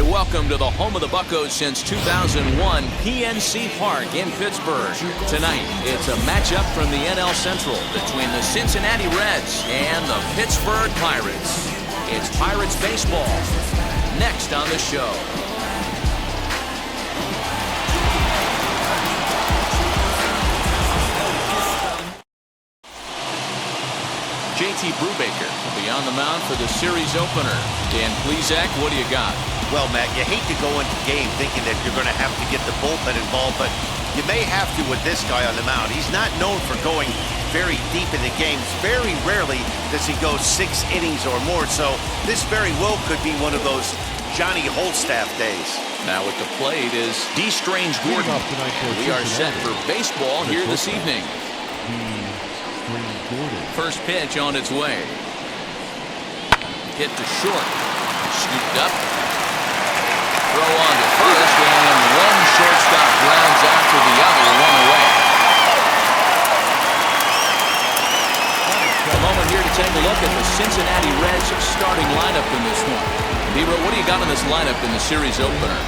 welcome to the home of the Buccos since 2001, PNC Park in Pittsburgh. Tonight, it's a matchup from the NL Central between the Cincinnati Reds and the Pittsburgh Pirates. It's Pirates baseball next on the show. JT Brubaker will be on the mound for the series opener. Dan Plesac, what do you got? Well, Matt, you hate to go into game thinking that you're going to have to get the bullpen involved, but you may have to with this guy on the mound. He's not known for going very deep in the games. Very rarely does he go 6 innings or more, so this very well could be one of those Johnny Holstaff days. Now at the plate is D. Strange Gordon. We are set for baseball here this evening. First pitch on its way. Hit to short. Scooped up. Throw on to first, and one shortstop grounds out to the other, one away. A moment here to take a look at the Cincinnati Reds starting lineup in this one. Biro, what do you got in this lineup in the series opener?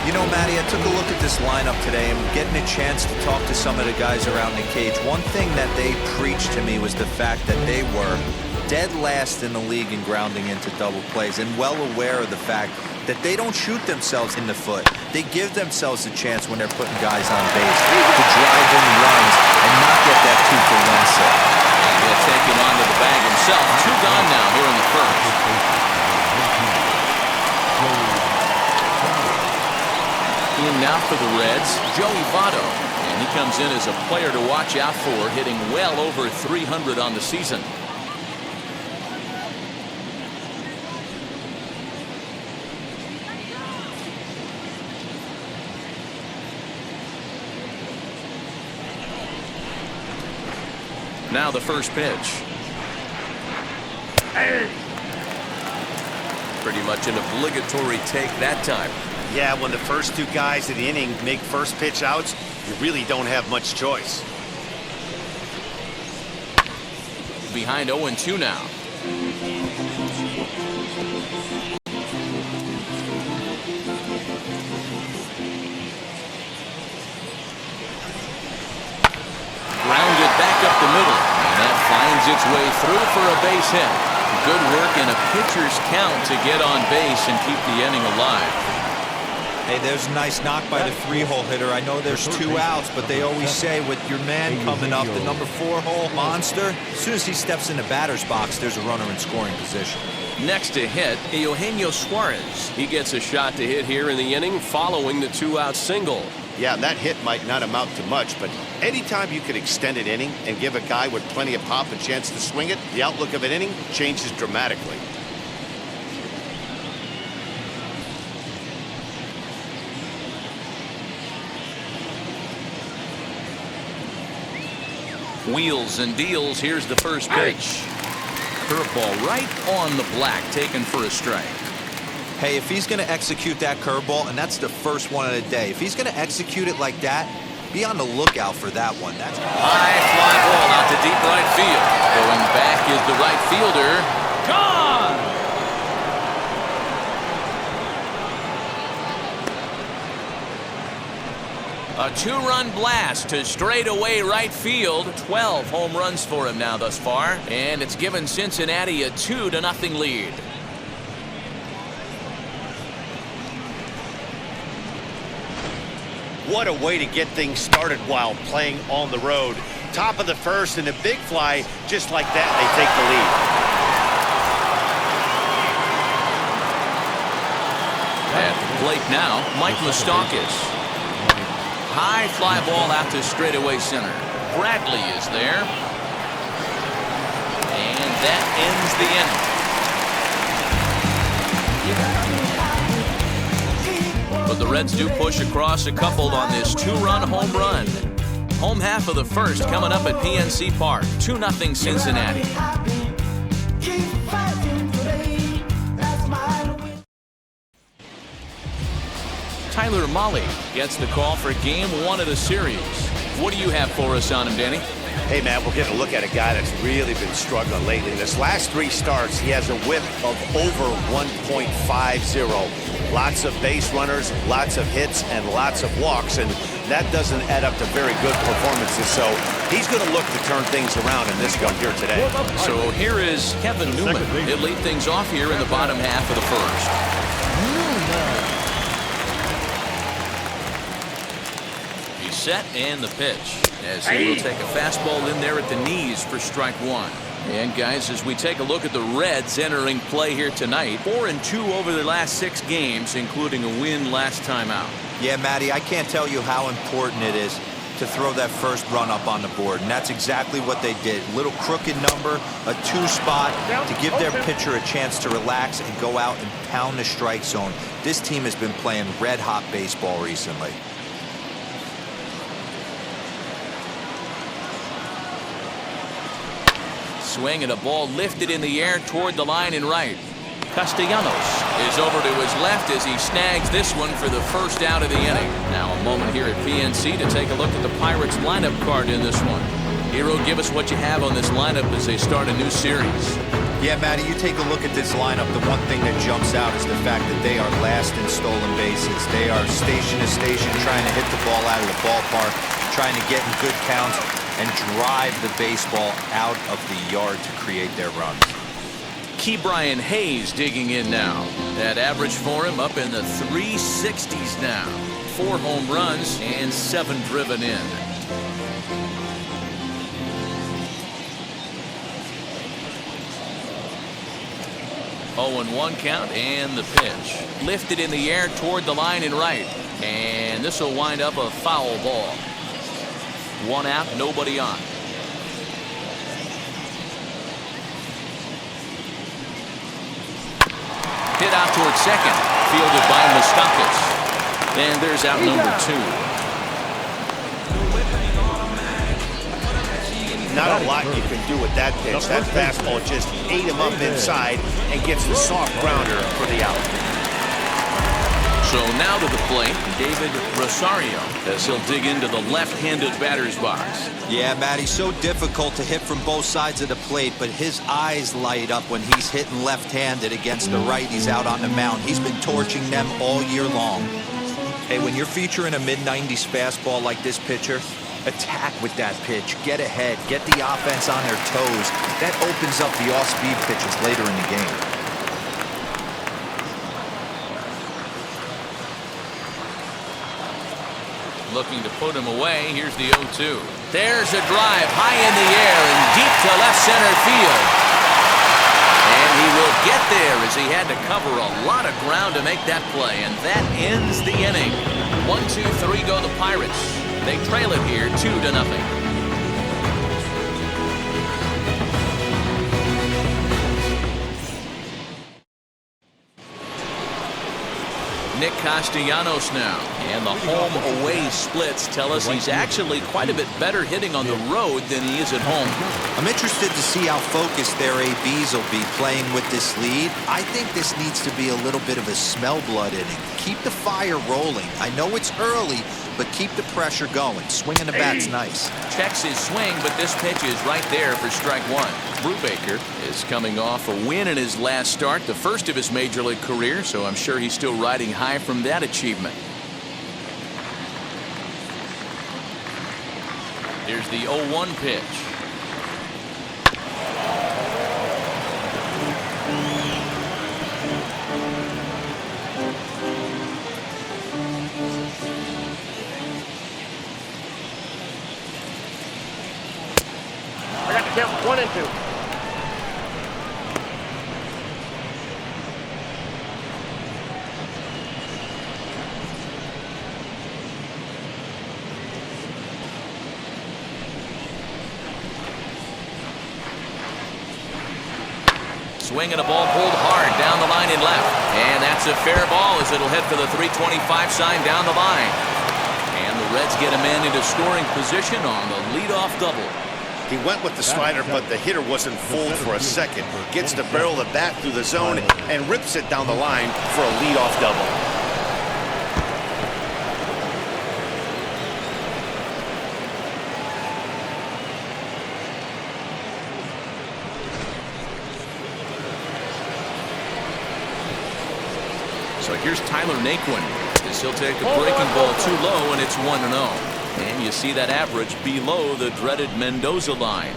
You know, Matty, I took a look at this lineup today and getting a chance to talk to some of the guys around the cage. One thing that they preached to me was the fact that they were dead last in the league in grounding into double plays, and well aware of the fact that they don't shoot themselves in the foot. They give themselves a chance when they're putting guys on base to drive in runs and not get that 2-for-1 set. And he'll take him onto the bag himself. 2 gone now here in the first. In now for the Reds, Joey Votto. And he comes in as a player to watch out for, hitting well over 300 on the season. Now the first pitch. Pretty much an obligatory take that time. Yeah, when the first 2 guys in the inning make first pitch outs, you really don't have much choice. Behind 0-2 now. Grounded back up the middle, and that finds its way through for a base hit. Good work in a pitcher's count to get on base and keep the inning alive. Hey, there's a nice knock by the 3-hole hitter. I know there's 2 outs, but they always say with your man coming up, the number 4-hole monster, as soon as he steps in the batter's box, there's a runner in scoring position. Next to hit, Eugenio Suarez. He gets a shot to hit here in the inning following the 2-out single. Yeah, that hit might not amount to much, but anytime you can extend an inning and give a guy with plenty of pop a chance to swing it, the outlook of an inning changes dramatically. Wheels and deals. Here's the first pitch. Curveball right on the black, taken for a strike. Hey, if he's going to execute that curveball, and that's the first one of the day, if he's going to execute it like that, be on the lookout for that one. That's high fly ball out to deep right field. Going back is the right fielder. Gone! A 2-run blast to straightaway right field. 12 home runs for him now thus far, and it's given Cincinnati a 2-0 lead. What a way to get things started while playing on the road. Top of the first and a big fly, just like that, they take the lead. At the plate now, Mike Moustakas. High fly ball out to straightaway center. Bradley is there. And that ends the inning. But the Reds do push across a couple on this 2-run home run. Home half of the first coming up at PNC Park. 2-0 Cincinnati. Tyler Mahle gets the call for game 1 of the series. What do you have for us on him, Danny? Hey, Matt, we're getting a look at a guy that's really been struggling lately. In his last 3 starts, he has a whip of over 1.50. Lots of base runners, lots of hits, and lots of walks, and that doesn't add up to very good performances. So he's going to look to turn things around in this one here today. So here is Kevin Newman. He'll lead things off here in the bottom half of the first. He's set and the pitch as he will take a fastball in there at the knees for strike one. And guys, as we take a look at the Reds entering play here tonight, 4-2 over their last 6 games, including a win last time out. Yeah, Matty, I can't tell you how important it is to throw that first run up on the board, and that's exactly what they did. Little crooked number, a 2 spot to give their pitcher a chance to relax and go out and pound the strike zone. This team has been playing red-hot baseball recently. Swing and a ball lifted in the air toward the line and right. Castellanos is over to his left as he snags this one for the first out of the inning. Now a moment here at PNC to take a look at the Pirates lineup card in this one. Hero, give us what you have on this lineup as they start a new series. Yeah, Matty, you take a look at this lineup. The one thing that jumps out is the fact that they are last in stolen bases. They are station to station trying to hit the ball out of the ballpark, trying to get in good counts and drive the baseball out of the yard to create their runs. Ke'Bryan Hayes digging in now. That average for him up in the 360s now. 4 home runs and 7 driven in. Oh, 0-1 count and the pitch. Lifted in the air toward the line and right. And this will wind up a foul ball. 1 out, nobody on. Hit out towards second. Fielded by Moustakas. And there's out number 2. Not a lot you can do with that pitch. That fastball just ate him up inside and gets the soft grounder for the out. So now to the plate, David Rosario, as he'll dig into the left-handed batter's box. Yeah, Matty, so difficult to hit from both sides of the plate, but his eyes light up when he's hitting left-handed against the righties out on the mound. He's been torching them all year long. Hey, when you're featuring a mid-90s fastball like this pitcher, attack with that pitch, get ahead, get the offense on their toes. That opens up the off-speed pitches later in the game. Looking to put him away. Here's the 0-2. There's a drive high in the air and deep to left center field. And he will get there as he had to cover a lot of ground to make that play. And that ends the inning. 1-2-3 go the Pirates. They trail it here 2-0. Nick Castellanos now. And the home-away splits tell us he's actually quite a bit better hitting on the road than he is at home. I'm interested to see how focused their ABs will be playing with this lead. I think this needs to be a little bit of a smell blood inning. Keep the fire rolling. I know it's early, but keep the pressure going. Swinging the bat's nice. Checks his swing, but this pitch is right there for strike one. BRUBAKER is coming off a win in his last start, the first of his major league career, so I'm sure he's still riding high from that achievement. Here's the 0-1 pitch. I got the count 1-2. Swing and a ball pulled hard down the line and left. And that's a fair ball as it'll head for the 325 sign down the line. And the Reds get a man into scoring position on the leadoff double. He went with the slider, but the hitter wasn't fooled for a second. Gets the barrel of the bat through the zone and rips it down the line for a leadoff double. So Here's Tyler Naquin, as he'll take the breaking ball too low, and it's 1-0. And you see that average below the dreaded Mendoza line.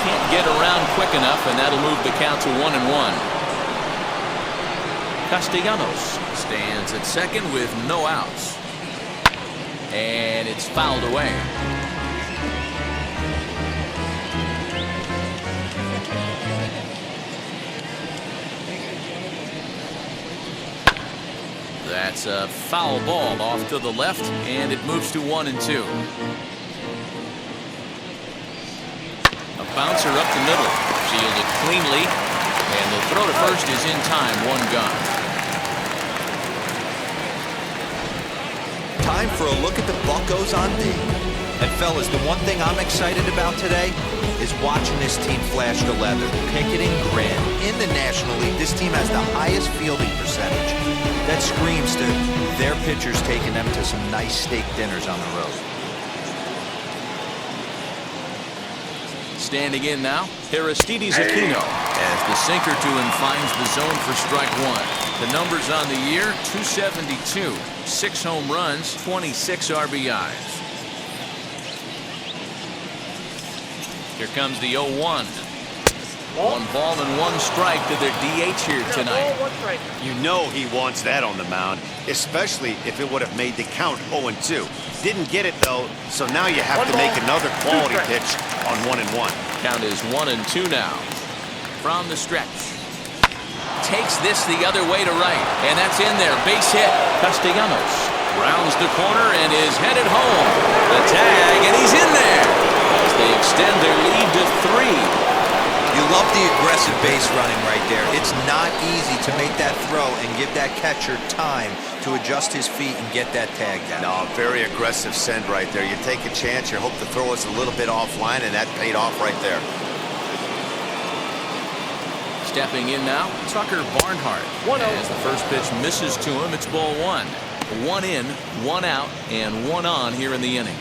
Can't get around quick enough, and that'll move the count to 1-1. Castellanos stands at second with no outs. And it's fouled away. That's a foul ball off to the left, and it moves to 1-2. A bouncer up the middle, fielded cleanly, and the throw to first is in time. 1 gone. Time for a look at the Buccos on D. And fellas, the one thing I'm excited about today is watching this team flash the leather. Pickett and Grant in the National League. This team has the highest fielding percentage. That screams to their pitchers taking them to some nice steak dinners on the road. Standing in now, Aristides Aquino, as the sinker to him finds the zone for strike 1. The numbers on the year: 272, 6 home runs, 26 RBIs. Here comes the 0-1. 1 ball and 1 strike to their DH here tonight. You know he wants that on the mound, especially if it would have made the count 0-2. Didn't get it though, so now you have to make another quality pitch on 1-1. Count is 1-2 now. From the stretch. Takes this the other way to right, and that's in there. Base hit. Castellanos rounds the corner and is headed home. The tag, and he's in there as they extend their lead to 3. You love the aggressive base running right there. It's not easy to make that throw and give that catcher time to adjust his feet and get that tag down. No, very aggressive send right there. You take a chance, you hope the throw is a little bit offline, and that paid off right there. Stepping in now, Tucker Barnhart. As the first pitch misses to him, it's ball 1. 1 in, 1 out, and 1 on here in the inning.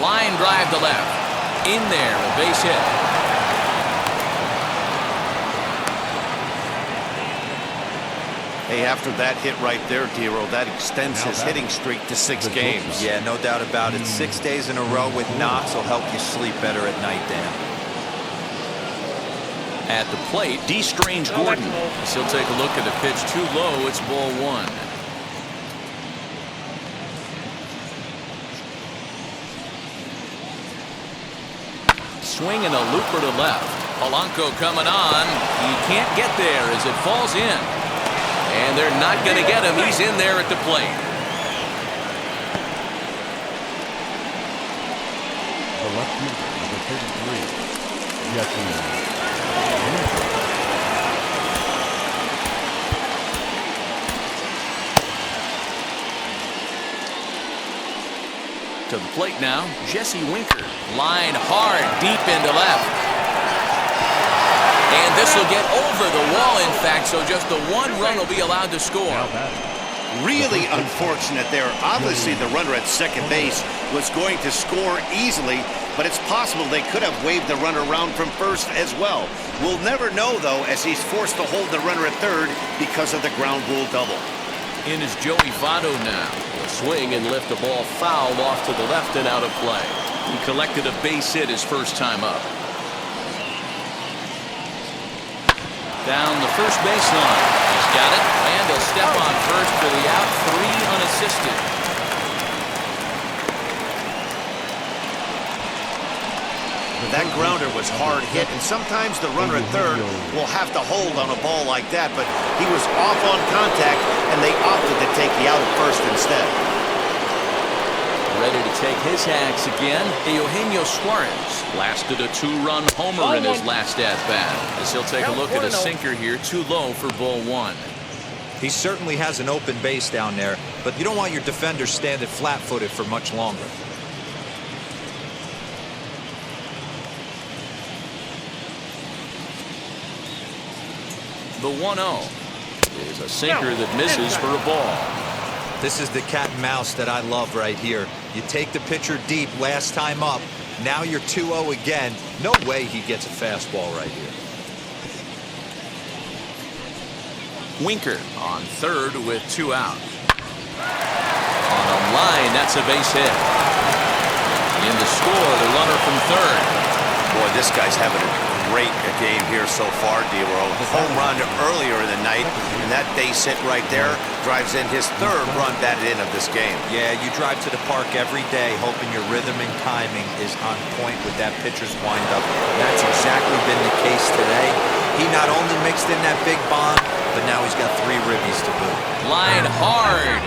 Line drive to left. In there, a base hit. Hey, after that hit right there, Dero, that extends his hitting streak to 6 games. Yeah, no doubt about it. 6 days in a row with knocks will help you sleep better at night, Dan. At the plate, D. Strange Gordon. He'll take a look at the pitch too low. It's ball 1. Swing and a looper to left. Polanco coming on. He can't get there as it falls in. And they're not going to get him. He's in there at the plate. The left fielder, number 33, Jesse. To the plate now, Jesse Winker. Line hard, deep into left. And this will get over the wall, in fact, so just the 1 run will be allowed to score. Really unfortunate there. Obviously, the runner at second base was going to score easily, but it's possible they could have waved the runner around from first as well. We'll never know, though, as he's forced to hold the runner at third because of the ground rule double. In is Joey Votto now. A swing and lift the ball fouled off to the left and out of play. He collected a base hit his first time up. Down the first baseline. He's got it, and a step on first for the out. 3 unassisted. That grounder was hard hit, and sometimes the runner at third will have to hold on a ball like that, but he was off on contact, and they opted to take the out at first instead. Ready to take his hacks again, Eugenio Suarez blasted a 2-run homer in his last at-bat, as he'll take a look at a sinker here, too low for ball 1. He certainly has an open base down there, but you don't want your defenders standing flat-footed for much longer. The 1-0 is a sinker that misses for a ball. This is the cat and mouse that I love right here. You take the pitcher deep last time up, Now you're 2-0 again. No way he gets a fastball right here. Winker on third with 2 out. On a line, that's a base hit. In the score, the runner from third. Boy, this guy's having a great game here so far, D-Row. Home run earlier in the night, and that base hit right there drives in his third run batted in of this game. Yeah, you drive to the park every day hoping your rhythm and timing is on point with that pitcher's windup. That's exactly been the case today. He not only mixed in that big bomb, but now he's got 3 ribbies to boot. Line hard.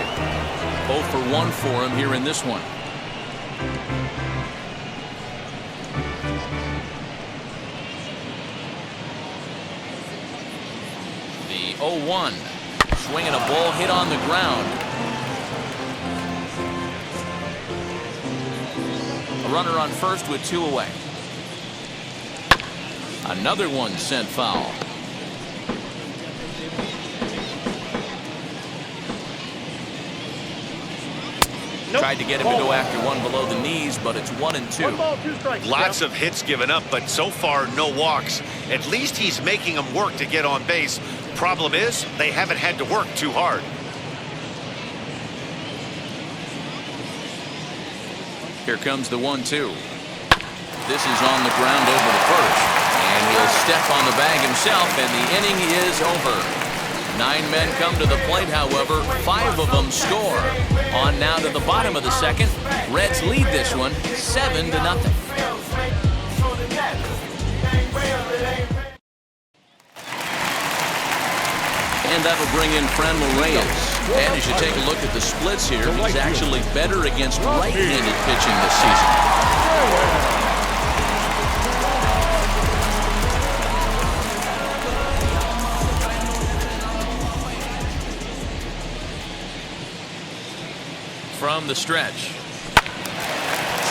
0 for 1 for him here in this one. The 0-1. Swinging a ball hit on the ground. A runner on first with 2 away. Another one sent foul. Tried to get him to go after one below the knees, but it's 1-2. 1 ball, 2 strikes. Lots of hits given up, but so far no walks. At least he's making them work to get on base. Problem is, they haven't had to work too hard. Here comes the 1-2. This is on the ground over to first, and he'll step on the bag himself, and the inning is over. 9 men come to the plate, however, 5 of them score. On now to the bottom of the second. Reds lead this one 7-0. And that'll bring in Franmil Reyes. And as you take a look at the splits here, he's actually better against right-handed pitching this season. From the stretch.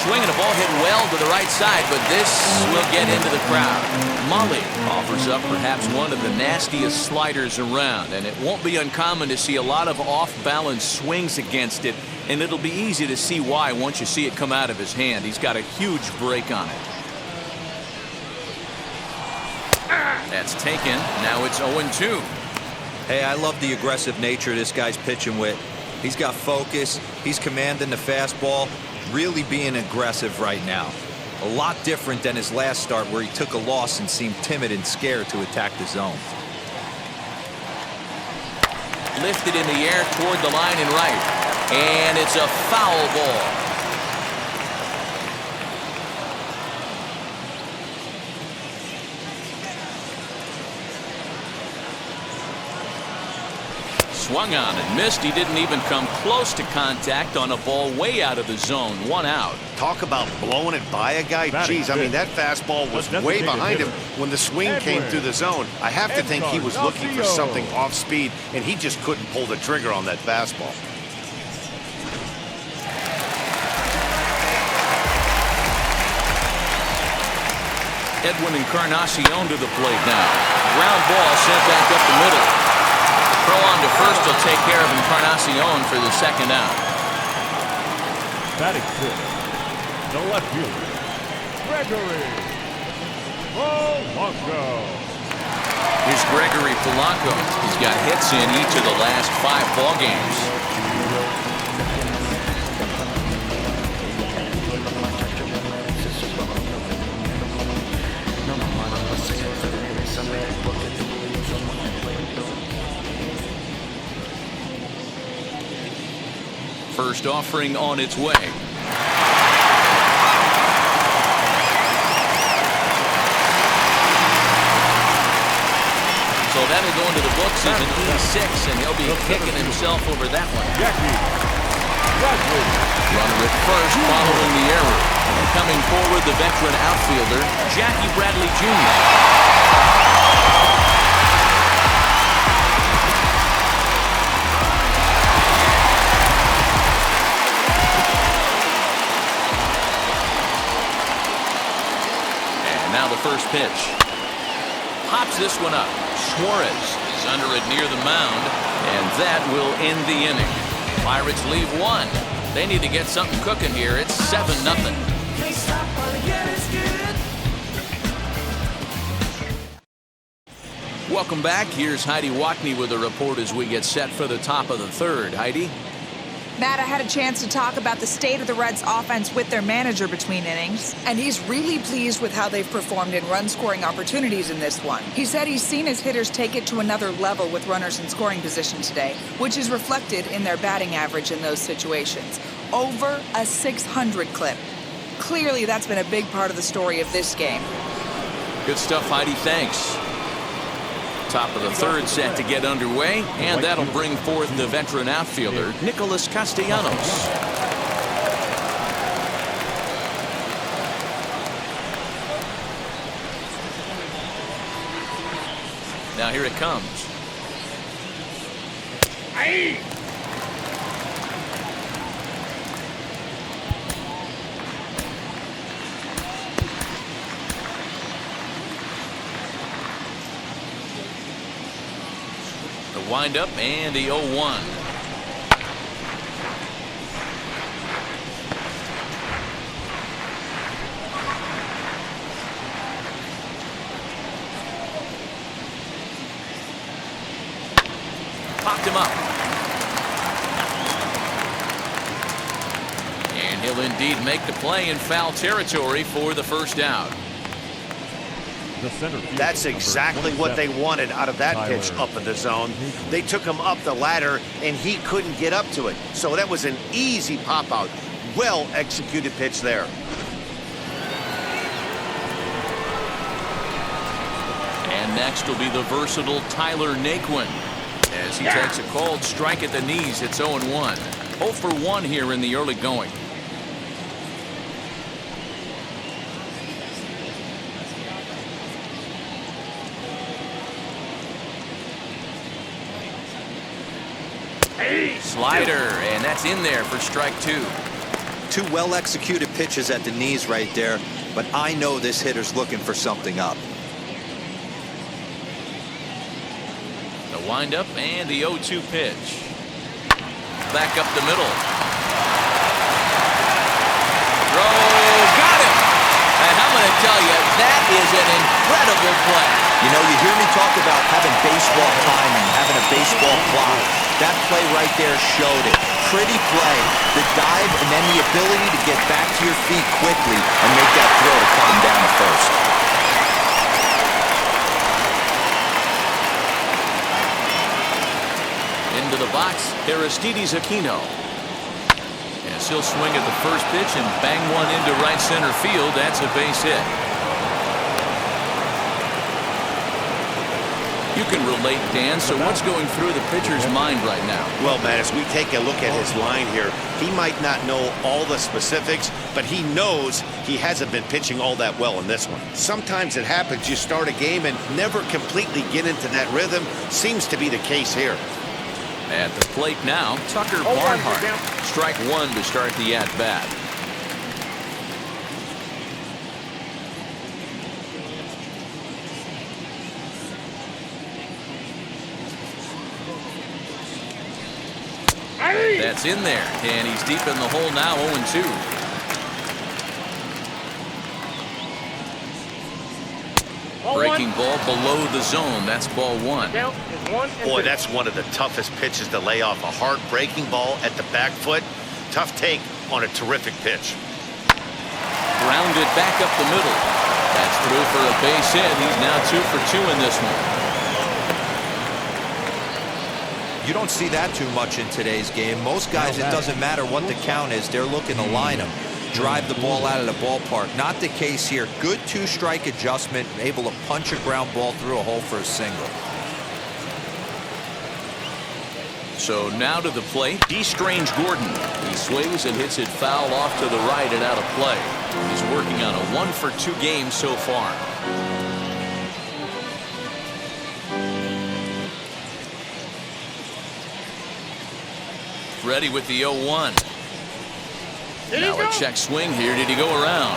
Swinging a ball hit well to the right side, but this will get into the crowd. Mully offers up perhaps one of the nastiest sliders around, and it won't be uncommon to see a lot of off-balance swings against it, and it'll be easy to see why once you see it come out of his hand. He's got a huge break on it. That's taken. Now it's 0-2. Hey, I love the aggressive nature this guy's pitching with. He's got focus. He's commanding the fastball. Really being aggressive right now. A lot different than his last start where he took a loss and seemed timid and scared to attack the zone. Lifted in the air toward the line and right. And it's a foul ball. Swung on and missed. He didn't even come close to contact on a ball way out of the zone. 1 out. Talk about blowing it by a guy. Jeez, I mean, that fastball was way behind him when the swing came through the zone. I have to think he was looking for something off speed, and he just couldn't pull the trigger on that fastball. Edwin Encarnacion to the plate now. Ground ball sent back up the middle. Throw on to first will take care of Encarnacion for the 2nd out. Batting 5th, the left fielder, Gregory Polanco. Here's Gregory Polanco. He's got hits in each of the last 5 ball games. First offering on its way. So that'll go into the books as an E6, and he'll be kicking himself over that one. Runner at first following the error. And coming forward, the veteran outfielder, Jackie Bradley Jr. Now the first pitch. Pops this one up. Suarez is under it near the mound, and that will end the inning. Pirates leave 1. They need to get something cooking here. It's 7-0. Welcome back. Here's Heidi Wackney with a report as we get set for the top of the third. Heidi? Matt, I had a chance to talk about the state of the Reds offense with their manager between innings, and he's really pleased with how they've performed in run-scoring opportunities in this one. He said he's seen his hitters take it to another level with runners in scoring position today, which is reflected in their batting average in those situations. Over a 600 clip. Clearly, that's been a big part of the story of this game. Good stuff, Heidi. Thanks. Top of the third set to get underway, and that'll bring forth the veteran outfielder, Nicholas Castellanos. Now here it comes. Wind up and the 0-1. Popped him up. And he'll indeed make the play in foul territory for the first out. That's exactly what they wanted out of that pitch up in the zone. They took him up the ladder, and he couldn't get up to it. So that was an easy pop-out. Well-executed pitch there. And next will be the versatile Tyler Naquin. As he takes a called strike at the knees, it's 0-1. 0 for 1 here in the early going. Slider, and that's in there for strike 2. Two well-executed pitches at the knees right there, but I know this hitter's looking for something up. The windup and the 0-2 pitch. Back up the middle. Throw, got him! And I'm going to tell you, that is an incredible play. You know, you hear me talk about having baseball timing, having a baseball clock. That play right there showed it. Pretty play. The dive and then the ability to get back to your feet quickly and make that throw to cut him down to first. Into the box, Aristides Aquino. As he'll swing at the first pitch and bang one into right center field. That's a base hit. You can relate, Dan. So what's going through the pitcher's mind right now? Well, man, as we take a look at his line here, he might not know all the specifics, but he knows he hasn't been pitching all that well in this one. Sometimes it happens. You start a game and never completely get into that rhythm. Seems to be the case here. At the plate now, Tucker Barnhart. Strike 1 to start the at-bat. That's in there, and he's deep in the hole now, 0-2. Breaking ball below the zone. That's ball 1. Boy, that's one of the toughest pitches to lay off. A hard breaking ball at the back foot. Tough take on a terrific pitch. Grounded back up the middle. That's through for a base hit. He's now 2 for 2 in this one. You don't see that too much in today's game. Most guys, it doesn't matter what the count is. They're looking to line them, drive the ball out of the ballpark. Not the case here. Good two-strike adjustment, able to punch a ground ball through a hole for a single. So now to the plate, D. Strange Gordon. He swings and hits it foul off to the right and out of play. He's working on a 1 for 2 game so far. Ready with the 0-1. Now a check swing here. Did he go around?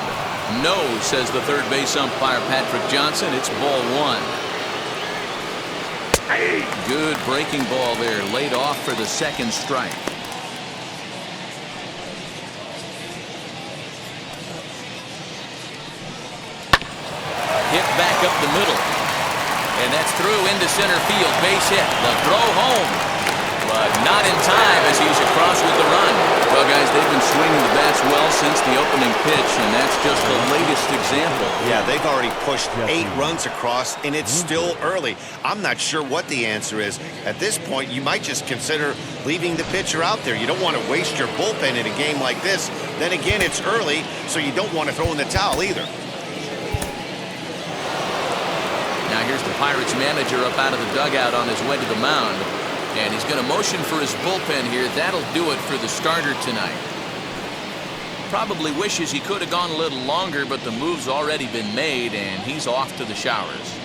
No, says the third base umpire Patrick Johnson. It's ball 1. Good breaking ball there, laid off for the second strike. hit back up the middle. And that's through into center field. Base hit. The throw home. But not in time as he's across with the run. Well, guys, they've been swinging the bats well since the opening pitch, and that's just the latest example. Yeah, they've already pushed 8 runs across, and it's still early. I'm not sure what the answer is. At this point, you might just consider leaving the pitcher out there. You don't want to waste your bullpen in a game like this. Then again, it's early, so you don't want to throw in the towel either. Now here's the Pirates manager up out of the dugout on his way to the mound. And he's going to motion for his bullpen here. That'll do it for the starter tonight. Probably wishes he could have gone a little longer, but the move's already been made, and he's off to the showers.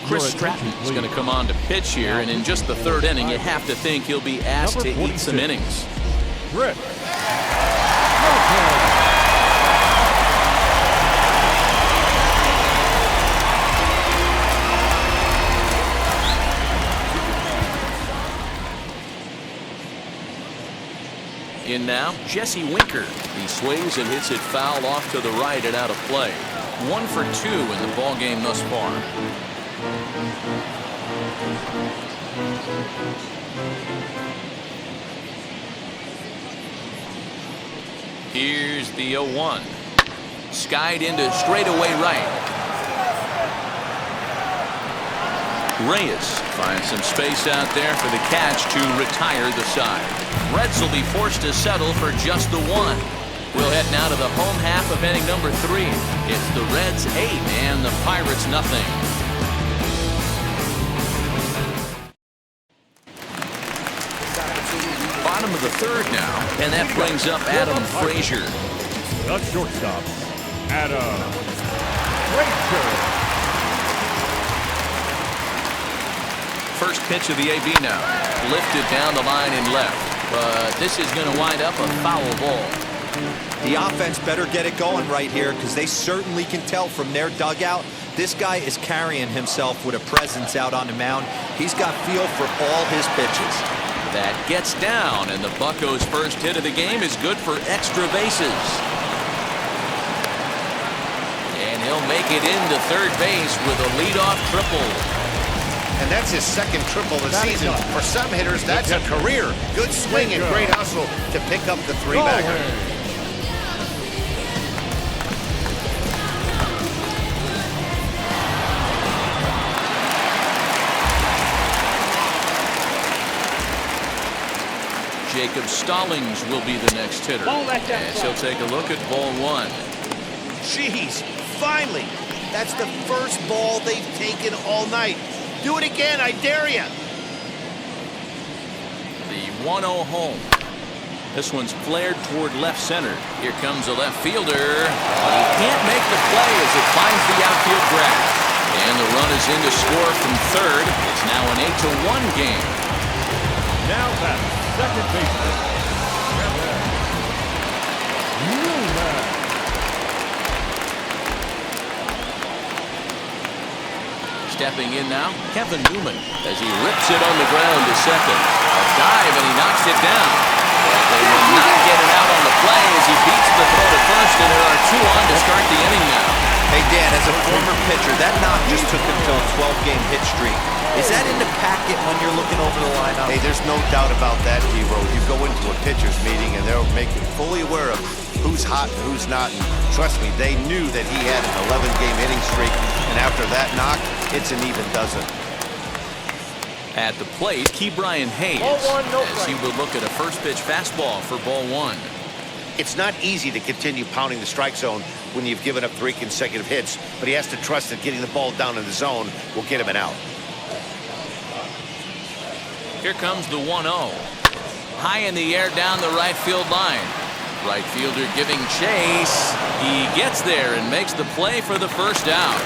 Chris Stratton's going to come on to pitch here, and in just the 3rd inning, you have to think he'll be asked to eat some innings. Rick. In now, Jesse Winker. He swings and hits it foul off to the right and out of play. 1 for 2 in the ball game thus far. Here's the 0-1. Skied into straightaway right. Reyes finds some space out there for the catch to retire the side. Reds will be forced to settle for just the 1. We'll head now to the home half of inning number 3. It's the Reds 8 and the Pirates nothing. Bottom of the 3rd now, and that brings up Adam Frazier. The shortstop, Adam Frazier. First pitch of the AB now. Lifted down the line and left. But this is going to wind up a foul ball. The offense better get it going right here, because they certainly can tell from their dugout this guy is carrying himself with a presence out on the mound. He's got feel for all his pitches. That gets down, and the Buccos' first hit of the game is good for extra bases. And he'll make it into third base with a leadoff triple. And that's his 2nd triple of the season. For some hitters, that's a career. Good swing and great hustle to pick up the 3-bagger. Jacob Stallings will be the next hitter. As he'll take a look at ball 1. Jeez, finally. That's the first ball they've taken all night. Do it again, I dare you. The 1-0 home. This one's flared toward left center. Here comes a left fielder. He can't make the play as it finds the outfield grass. And the run is in to score from 3rd. It's now an 8-1 game. Now that's second baseman. Stepping in now, Kevin Newman, as he rips it on the ground to second. A dive, and he knocks it down. But they will not get it out on the play as he beats the throw to first, and there are 2 on to start the inning now. Hey, Dan, as a former pitcher, that knock just took him to a 12-game hit streak. Is that in the packet when you're looking over the lineup? Hey, there's no doubt about that, D-Row. You go into a pitcher's meeting, and they'll make you fully aware of who's hot and who's not. And trust me, they knew that he had an 11-game hitting streak, and after that knock, it's an even dozen. At the plate, Ke'Bryan Hayes, as he will look at a first pitch fastball for ball 1. It's not easy to continue pounding the strike zone when you've given up 3 consecutive hits, but he has to trust that getting the ball down in the zone will get him an out. Here comes the 1-0. High in the air down the right field line. Right fielder giving chase. He gets there and makes the play for the first out.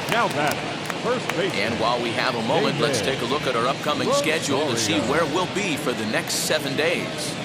Now batting, first base. And while we have a moment, let's take a look at our upcoming schedule to see where we'll be for the next 7 days.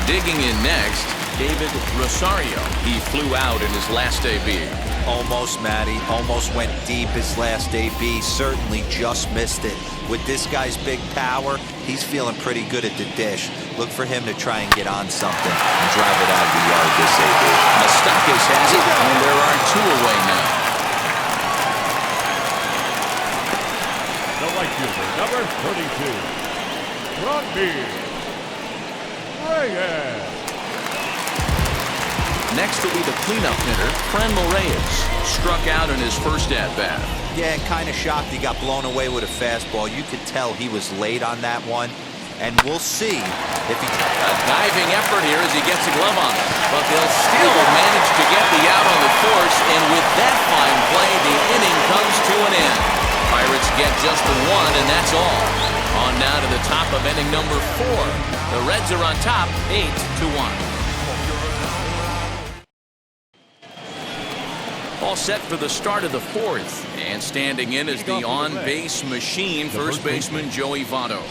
Digging in next, David Rosario. He flew out in his last debut. Almost, Matty. Almost went deep his last AB. Certainly just missed it. With this guy's big power, he's feeling pretty good at the dish. Look for him to try and get on something and drive it out of the yard this AB. Mustakis has it, and there are 2 away now. The right fielder, number 32. Reyes. Next will be the cleanup hitter, Reyes. Struck out in his first at-bat. Yeah, and kind of shocked he got blown away with a fastball. You could tell he was late on that one. And we'll see if he... A diving effort here as he gets a glove on it. But they'll still manage to get the out on the force. And with that fine play, the inning comes to an end. Pirates get just the 1, and that's all. On now to the top of inning number 4. The Reds are on top, 8-1. All set for the start of the 4th. And standing in is the on-base machine, first baseman Joey Votto.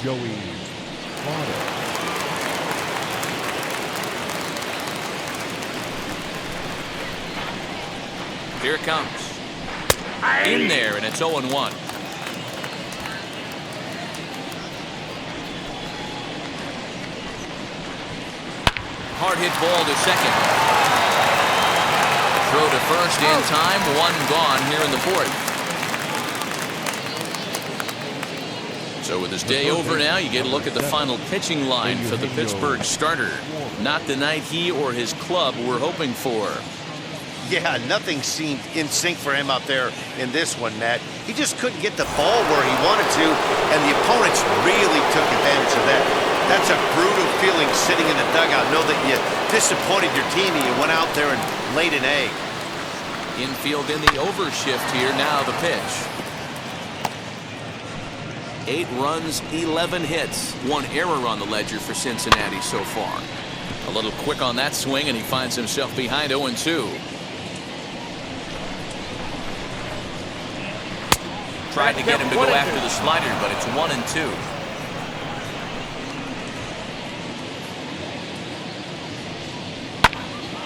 Here it comes. In there, and it's 0-1. Hard hit ball to second. Throw to first in time, 1 gone here in the 4th. So with his day over now, you get a look at the final pitching line for the Pittsburgh starter. Not the night he or his club were hoping for. Yeah, nothing seemed in sync for him out there in this one, Matt. He just couldn't get the ball where he wanted to, and the opponents really took advantage of that. That's a brutal feeling sitting in the dugout. Know that you disappointed your team and you went out there and laid an egg. Infield in the overshift here. Now the pitch. 8 runs, 11 hits. 1 error on the ledger for Cincinnati so far. A little quick on that swing, and he finds himself behind 0-2. Tried to get him to go after the slider, but it's 1-2.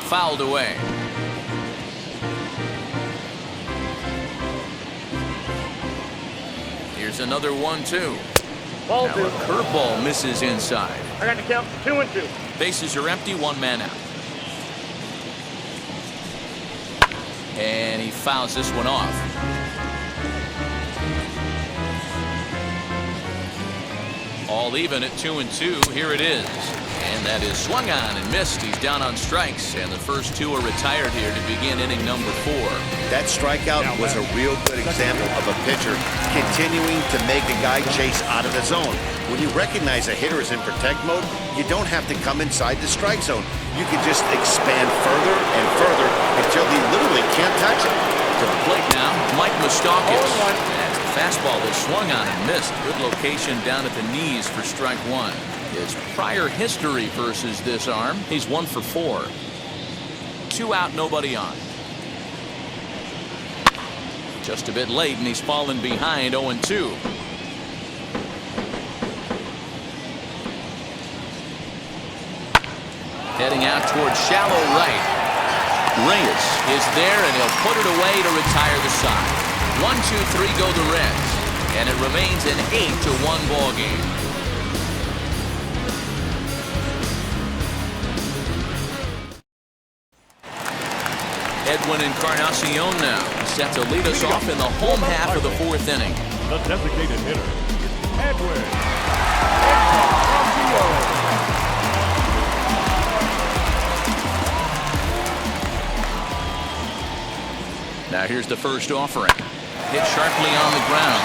Fouled away. Here's another 1-2. Ball Now 2. a curveball misses inside. I got to count 2-2. Bases are empty, 1 man out. And he fouls this one off. All even at 2-2. Here it is. And that is swung on and missed. He's down on strikes, and the first 2 are retired here to begin inning number 4. That strikeout was a real good example of a pitcher continuing to make a guy chase out of the zone. When you recognize a hitter is in protect mode, you don't have to come inside the strike zone. You can just expand further and further until he literally can't touch it. To the plate now, Mike Mustakis. That's a fastball that swung on and missed. Good location down at the knees for strike 1. His prior history versus this arm, he's 1 for 4. 2 out, nobody on. Just a bit late, and he's fallen behind 0-2. Heading out towards shallow right. Reyes is there, and he'll put it away to retire the side. 1-2-3 go the Reds, and it remains an 8-1 ball game. Edwin Encarnacion now set to lead us off in the home half of the 4th inning. The designated hitter, Edwin Encarnacion. Now here's the first offering. Hit sharply on the ground.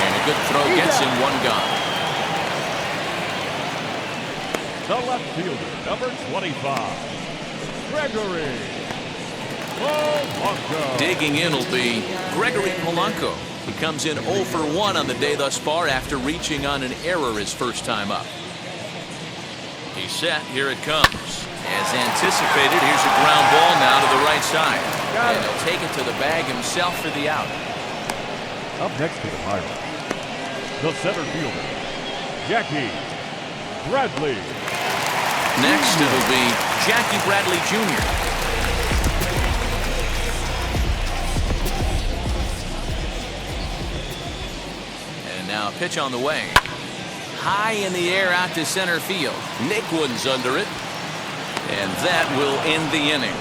And a good throw gets him 1 gone. The left fielder, number 25. Gregory Polanco. Digging in will be Gregory Polanco. He comes in 0 for 1 on the day thus far after reaching on an error his first time up. He's set. Here it comes. As anticipated, here's a ground ball now to the right side. And he'll take it to the bag himself for the out. Up next to the Pirates, the center fielder, Jackie Bradley. Next, it'll be Jackie Bradley Jr. Now pitch on the way. High in the air out to center field. Nick Wood's under it. And that will end the inning.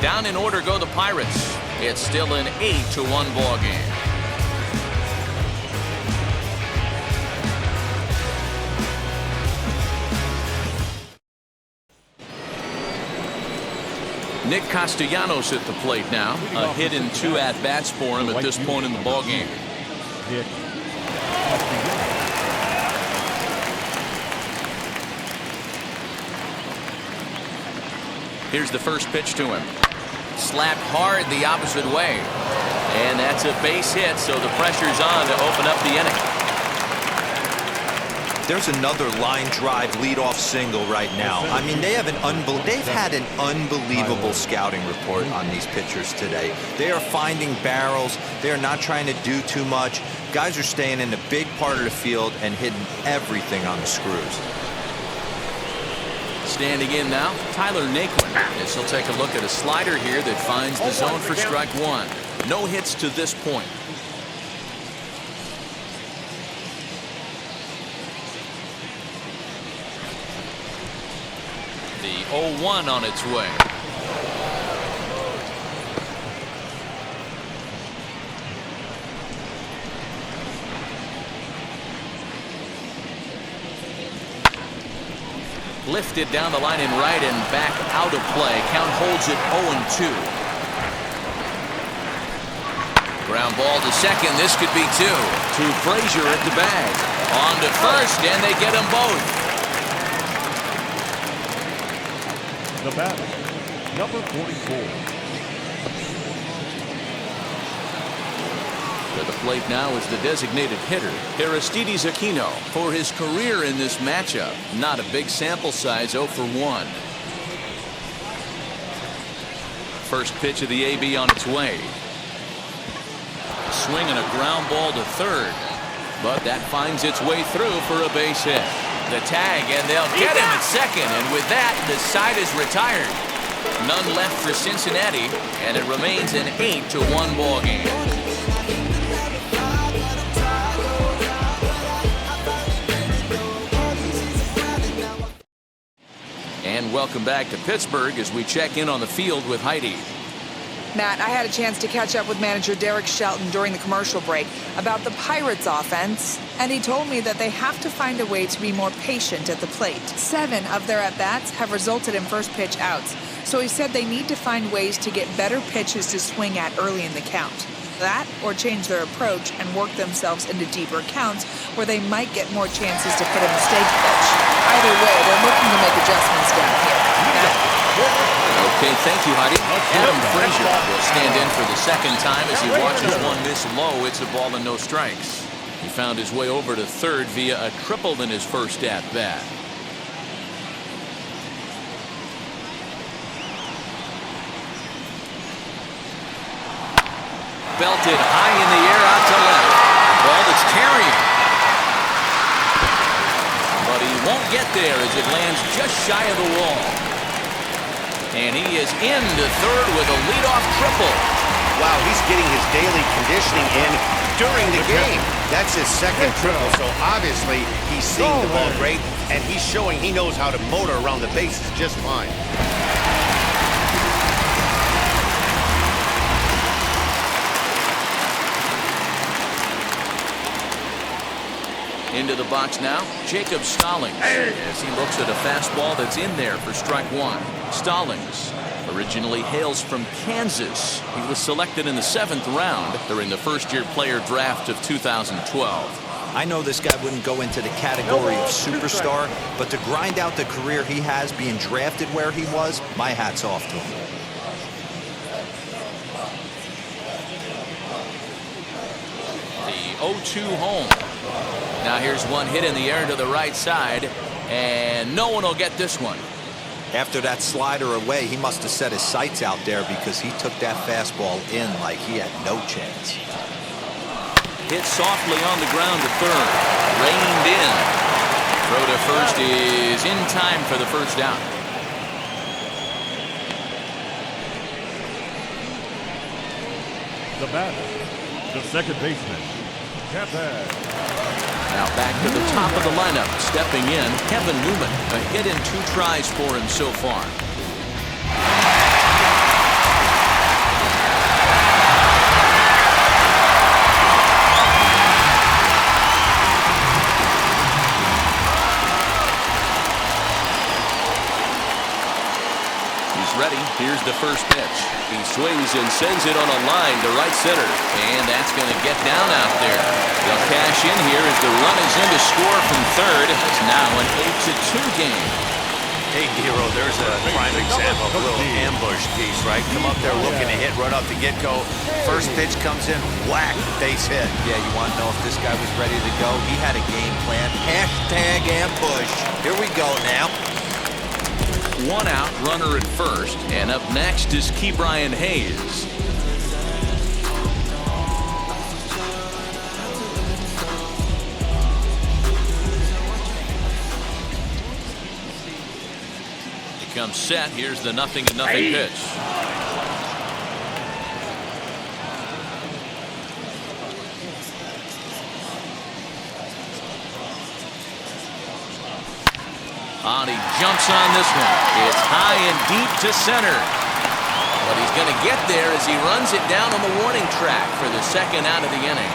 Down in order go the Pirates. It's still an 8-1 ball game. Nick Castellanos at the plate now. A hit in 2 at-bats for him at this point in the ball game. Here's the first pitch to him. Slapped hard the opposite way. And that's a base hit, so the pressure's on to open up the inning. There's another line drive leadoff single right now. I mean, they've had an unbelievable scouting report on these pitchers today. They are finding barrels. They are not trying to do too much. Guys are staying in the big part of the field and hitting everything on the screws. Standing in now, Tyler Naquin. As he'll take a look at a slider here that finds the zone for strike one. No hits to this point. The 0-1 on its way. Lifted down the line in right and back out of play. Count holds it 0-2. Ground ball to second. This could be 2. To Frazier at the bag. On to first, and they get them both. The batter, number 44. To the plate now is the designated hitter, Aristides Aquino, for his career in this matchup. Not a big sample size, 0 for 1. First pitch of the AB on its way. Swinging a ground ball to third, but that finds its way through for a base hit. The tag, and they'll get him at second, and with that, the side is retired. None left for Cincinnati, and it remains an 8-1 ball game. And welcome back to Pittsburgh as we check in on the field with Heidi. Matt, I had a chance to catch up with manager Derek Shelton during the commercial break about the Pirates offense, and he told me that they have to find a way to be more patient at the plate. 7 of their at-bats have resulted in first pitch outs, so he said they need to find ways to get better pitches to swing at early in the count. That or change their approach and work themselves into deeper counts where they might get more chances to put a mistake pitch. Either way, they're looking to make adjustments down here. Okay, thank you, Heidi. Adam Frazier will stand in for the second time as he watches one miss low. It's a ball and no strikes. He found his way over to third via a triple in his first at-bat. Belted high in the air out to left. Ball that's carrying. But he won't get there as it lands just shy of the wall. And he is into third with a leadoff triple. Wow, he's getting his daily conditioning in during the game. That's his second triple, so obviously he's seeing the ball great, and he's showing he knows how to motor around the bases just fine. Into the box now, Jacob Stallings, as he looks at a fastball that's in there for strike one. Stallings originally hails from Kansas. He was selected in the 7th round during the first-year player draft of 2012. I know this guy wouldn't go into the category of superstar, but to grind out the career he has being drafted where he was, my hat's off to him. The 0-2 home. Now here's one hit in the air to the right side, and no one will get this one. After that slider away, he must have set his sights out there because he took that fastball in like he had no chance. Hit softly on the ground to third. Reined in. Throw to first is in time for the first down. The batter, the second baseman, Captain. Now back to the top of the lineup. Stepping in, Kevin Newman. A hit in 2 tries for him so far. Ready. Here's the first pitch. He swings and sends it on a line to right center. And that's going to get down out there. They'll cash in here as the run is in to score from third. It's now an 8-2 game. Hey, Hero, there's a prime example of a little ambush piece, right? Come up there looking to hit right off the get-go. First pitch comes in, whack, base hit. Yeah, you want to know if this guy was ready to go? He had a game plan. Hashtag ambush. Here we go now. 1 out, runner at first, and up next is Ke'Bryan Hayes. He comes set. Here's the 0-0 pitch. He jumps on this one. It's high and deep to center. But he's going to get there as he runs it down on the warning track for the second out of the inning.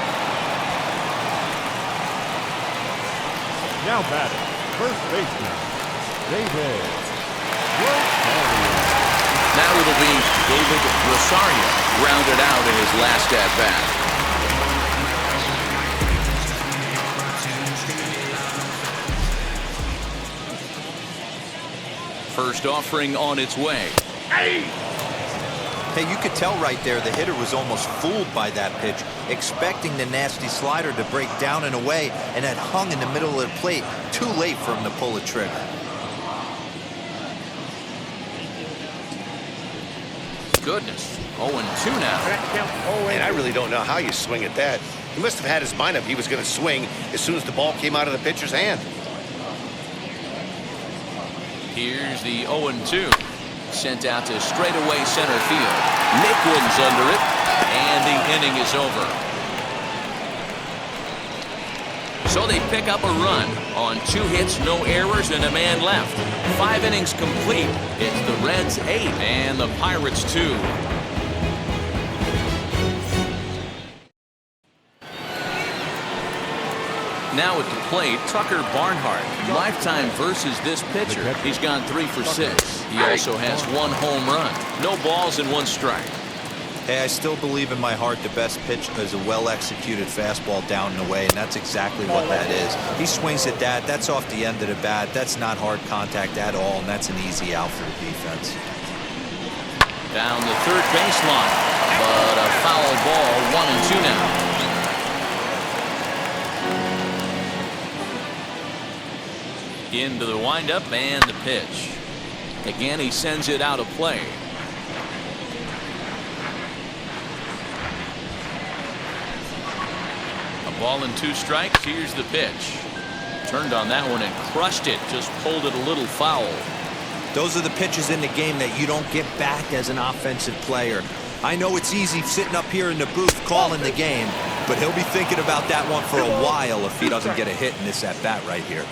Now batting, first baseman, David. Now it'll be David Rosario, grounded out in his last at-bat. First offering on its way. Hey, you could tell right there the hitter was almost fooled by that pitch, expecting the nasty slider to break down and away, and had hung in the middle of the plate. Too late for him to pull a trigger. Goodness, 0-2 now. And I really don't know how you swing at that. He must have had his mind up he was going to swing as soon as the ball came out of the pitcher's hand. Here's the 0-2. Sent out to straightaway center field. Nicklin's under it, and the inning is over. So they pick up a run on 2 hits, no errors, and a man left. 5 innings complete. It's the Reds 8 and the Pirates 2. Now at the plate, Tucker Barnhart. Lifetime versus this pitcher. He's gone 3 for 6. He also has 1 home run. No balls and 1 strike. Hey, I still believe in my heart the best pitch is a well-executed fastball down and away, and that's exactly what that is. He swings at that. That's off the end of the bat. That's not hard contact at all, and that's an easy out for the defense. Down the third baseline, but a foul ball. 1-2 now. Into the windup and the pitch. Again, he sends it out of play. A ball and 2 strikes. Here's the pitch. Turned on that one and crushed it. Just pulled it a little foul. Those are the pitches in the game that you don't get back as an offensive player. I know it's easy sitting up here in the booth calling the game, but he'll be thinking about that one for a while if he doesn't get a hit in this at-bat right here.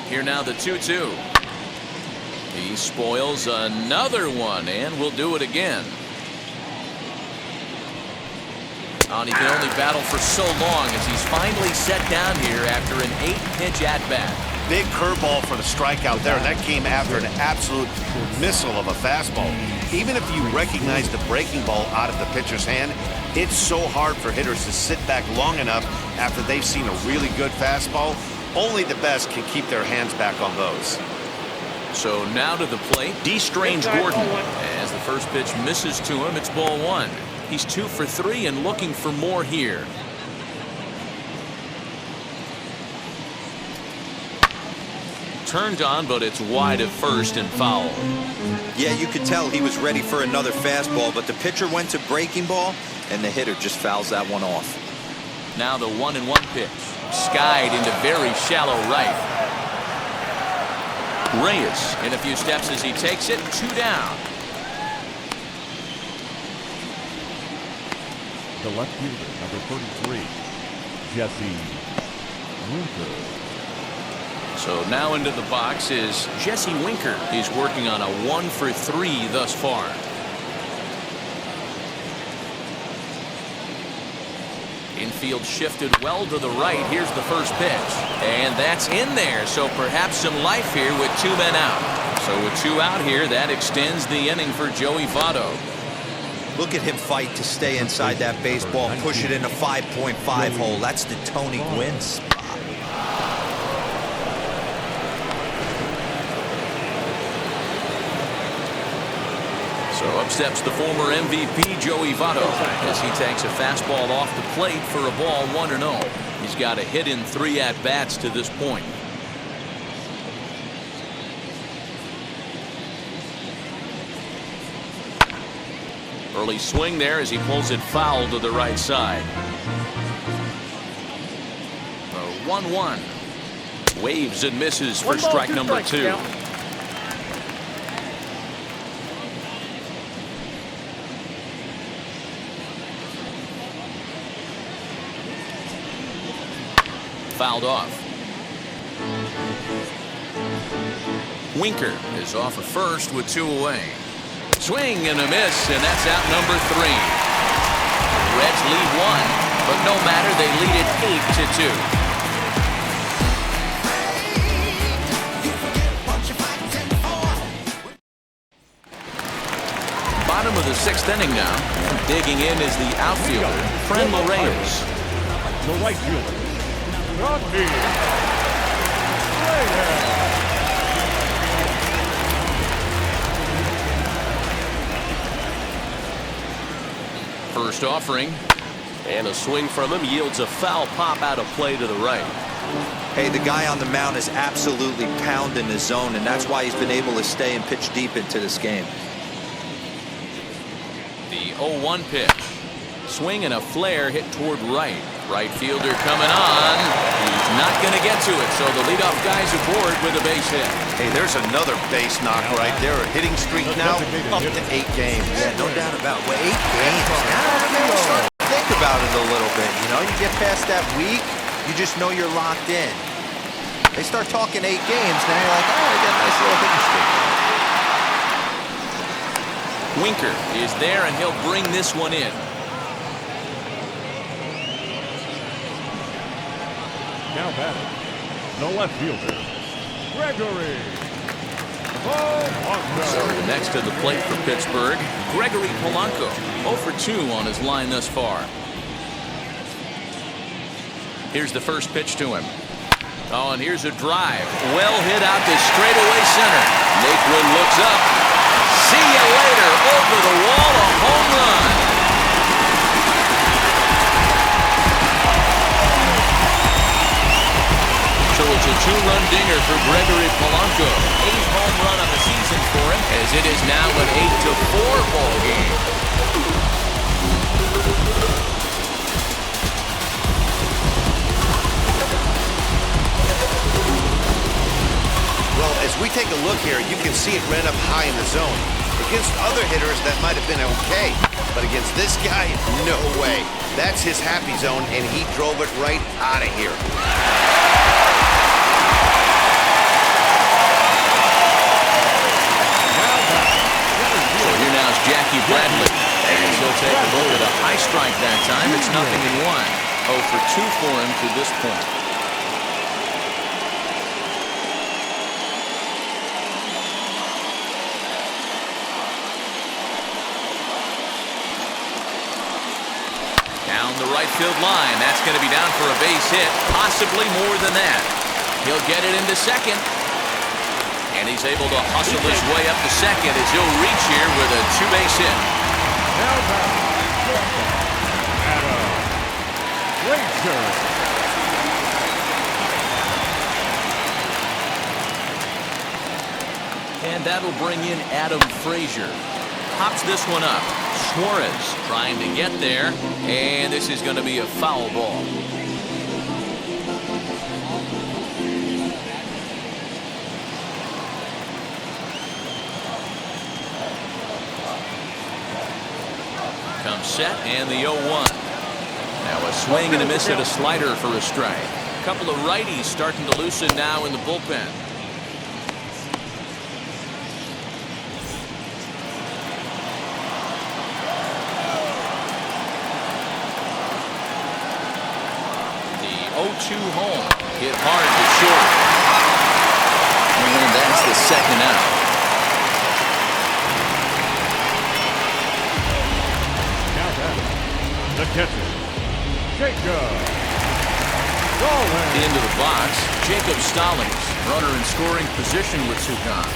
Here now the 2-2. He spoils another one and will do it again. And he can only battle for so long as he's finally set down here after an 8-pitch at-bat. Big curveball for the strikeout there, and that came after an absolute missile of a fastball. Even if you recognize the breaking ball out of the pitcher's hand, it's so hard for hitters to sit back long enough after they've seen a really good fastball. Only the best can keep their hands back on those. So now to the plate, D. Strange Gordon. As the first pitch misses to him, it's ball 1. He's 2 for 3 and looking for more here. Turned on, but it's wide at first and foul. Yeah, you could tell he was ready for another fastball, but the pitcher went to breaking ball, and the hitter just fouls that one off. Now the 1-1 pitch. Skied into very shallow right. Reyes in a few steps as he takes it. 2 down. The left fielder, number 33, Jesse Winker. So now into the box is Jesse Winker. He's working on a 1-for-3 thus far. Infield shifted well to the right. Here's the first pitch. And that's in there. So perhaps some life here with 2 men out. So with 2 out here, that extends the inning for Joey Votto. Look at him fight to stay inside that baseball and push it in a 5.5 hole. That's the Tony Gwynn spot. So up steps the former MVP Joey Votto as he takes a fastball off the plate for a ball 1-0. He's got a hit in 3 at-bats to this point. Early swing there as he pulls it foul to the right side. 1-1. Waves and misses for strike number 2. Fouled off. Winker is off of first with 2 away. Swing and a miss, and that's out number 3. Reds lead 1, but no matter, they lead it 8-2. Bottom of the 6th inning now. Digging in is the outfielder, Franmil Reyes. The right fielder, Rocky. First offering, and a swing from him yields a foul pop out of play to the right. Hey, the guy on the mound is absolutely pounding his zone, and that's why he's been able to stay and pitch deep into this game. The 0-1 pitch. Swing and a flare hit toward right. Right fielder coming on. He's not going to get to it, so the leadoff guy's aboard with a base hit. Hey, there's another base knock right there. A hitting streak now up to 8 games. Yeah, no doubt about it. Well, 8 games. Now you start to think about it a little bit. You know, you get past that week, you just know you're locked in. They start talking 8 games, then you're like, oh, I got a nice little hitting streak. Winker is there, and he'll bring this one in. Now batting, the left fielder, Gregory Polanco. So next to the plate for Pittsburgh, Gregory Polanco, 0 for 2 on his line thus far. Here's the first pitch to him. Oh, and here's a drive. Well hit out to straightaway center. Naquin looks up. See you later. Over the wall, a home run. So it's a 2-run dinger for Gregory Polanco. 8th home run of the season for him, as it is now an 8-4 ball game. Well, as we take a look here, you can see it ran up high in the zone. Against other hitters, that might have been okay. But against this guy, no way. That's his happy zone, and he drove it right out of here. So here now is Jackie Bradley. And he'll take a look at a high strike that time. It's 0-1. 0 for 2 for him to this point. Down the right field line. That's going to be down for a base hit. Possibly more than that. He'll get it into second. And he's able to hustle his way up to second as he'll reach here with a 2-base hit. Now FRAZIER. And that'll bring in Adam Frazier. Pops this one up. Suarez trying to get there. And this is going to be a foul ball. Comes set, and the 0-1. Now a swing and a miss at a slider for a strike. A couple of righties starting to loosen now in the bullpen. The 0-2 home hit hard to short. And that's the second out. The catcher, Jacob Stallings. Into the box, Jacob Stallings, runner in scoring position with Sukan.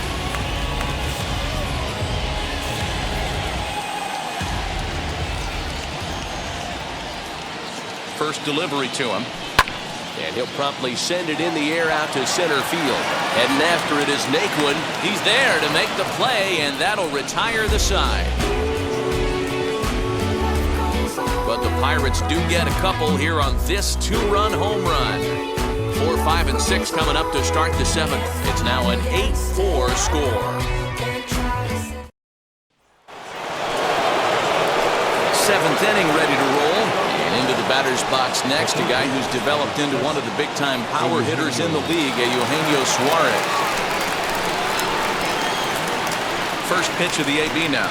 First delivery to him, and he'll promptly send it in the air out to center field. Heading after it is Naquin. He's there to make the play, and that'll retire the side. But the Pirates do get a couple here on this two-run home run. 4, 5, and 6 coming up to start the 7th. It's now an 8-4 score. 7th inning ready to roll. And into the batter's box next, a guy who's developed into one of the big-time power hitters in the league, Eugenio Suarez. First pitch of the AB now.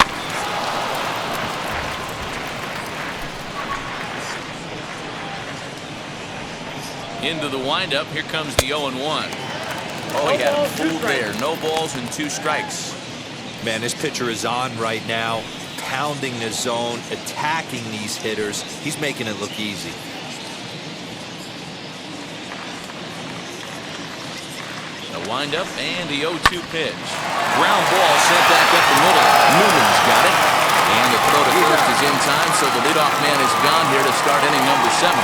Into the windup. Here comes the 0-1. Oh, he had him fooled there. No balls and 2 strikes. Man, this pitcher is on right now, pounding the zone, attacking these hitters. He's making it look easy. The windup and the 0-2 pitch. Ground ball sent back up the middle. Newman's got it. And the throw to first is in time, so the leadoff man is gone here to start inning number 7.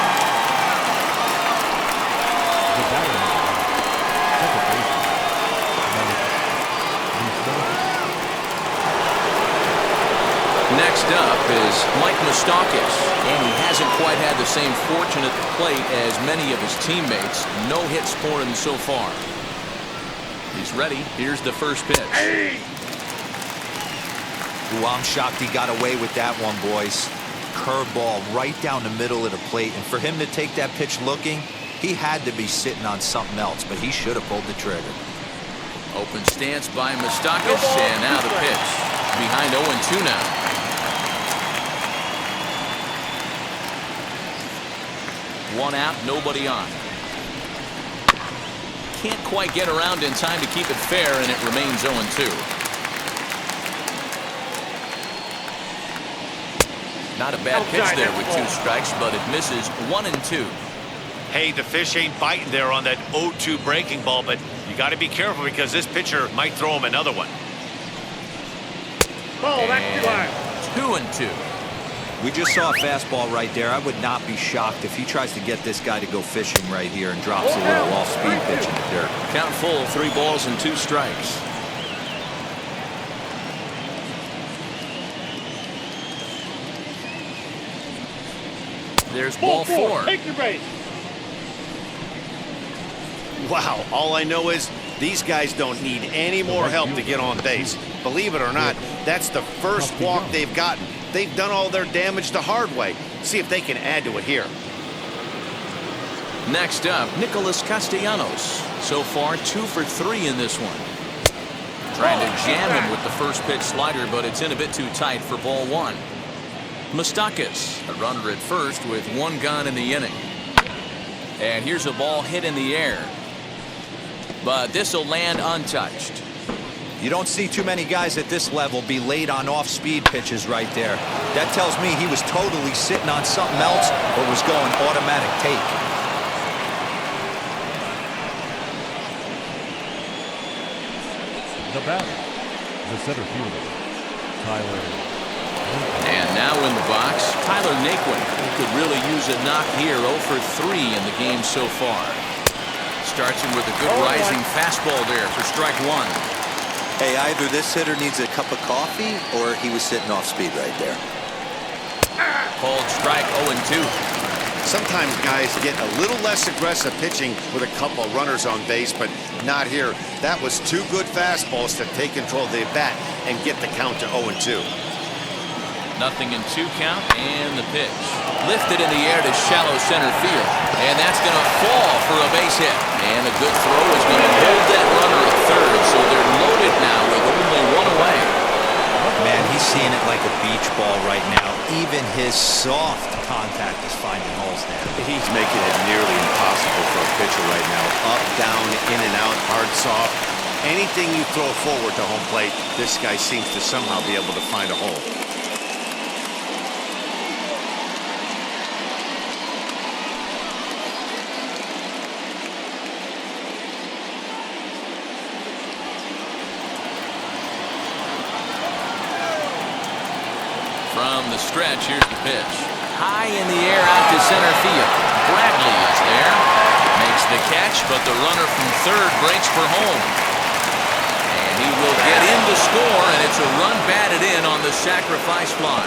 Next up is Mike Moustakas, and he hasn't quite had the same fortune at the plate as many of his teammates. No hits for him so far. He's ready. Here's the first pitch. Ooh, I'm shocked he got away with that one, boys. Curveball right down the middle of the plate, and for him to take that pitch looking, he had to be sitting on something else, but he should have pulled the trigger. Open stance by Moustakas, and now the pitch. Behind 0-2 now. One out, nobody on. Can't quite get around in time to keep it fair, and it remains 0-2. Not a bad pitch there with 2 strikes, but it misses 1-2. Hey, the fish ain't biting there on that 0-2 breaking ball, but you got to be careful because this pitcher might throw him another one. Ball, that's 2-2. We just saw a fastball right there. I would not be shocked if he tries to get this guy to go fishing right here and drops a little off-speed pitch in the dirt. Count full, 3 balls and 2 strikes. There's ball 4. Take your base. Wow, all I know is these guys don't need any more help to get on base. Believe it or not, that's the first walk they've gotten. They've done all their damage the hard way. See if they can add to it here. Next up, Nicholas Castellanos. So far, 2 for 3 in this one. Trying to jam him with the first pitch slider, but it's in a bit too tight for ball 1. Moustakas, a runner at first with 1 gone in the inning. And here's a ball hit in the air. But this will land untouched. You don't see too many guys at this level be late on off-speed pitches right there. That tells me he was totally sitting on something else or was going automatic take. The batter, the center fielder, Tyler. And now in the box, Tyler Naquin. He could really use a knock here. 0 for 3 in the game so far. Starts him with a good rising fastball there for strike 1. Hey, either this hitter needs a cup of coffee or he was sitting off speed right there. Called strike 0-2. Sometimes guys get a little less aggressive pitching with a couple runners on base, but not here. That was 2 good fastballs to take control of the bat and get the count to 0-2. 0-2 count, and the pitch. Lifted in the air to shallow center field. And that's going to fall for a base hit. And a good throw is going to hold that runner at third. So they're loaded now with only one away. Man, he's seeing it like a beach ball right now. Even his soft contact is finding holes there. He's making it nearly impossible for a pitcher right now. Up, down, in and out, hard, soft. Anything you throw forward to home plate, this guy seems to somehow be able to find a hole. From the stretch, here's the pitch. High in the air out to center field. Bradley is there. Makes the catch, but the runner from third breaks for home. And he will get in to score, and it's a run batted in on the sacrifice fly.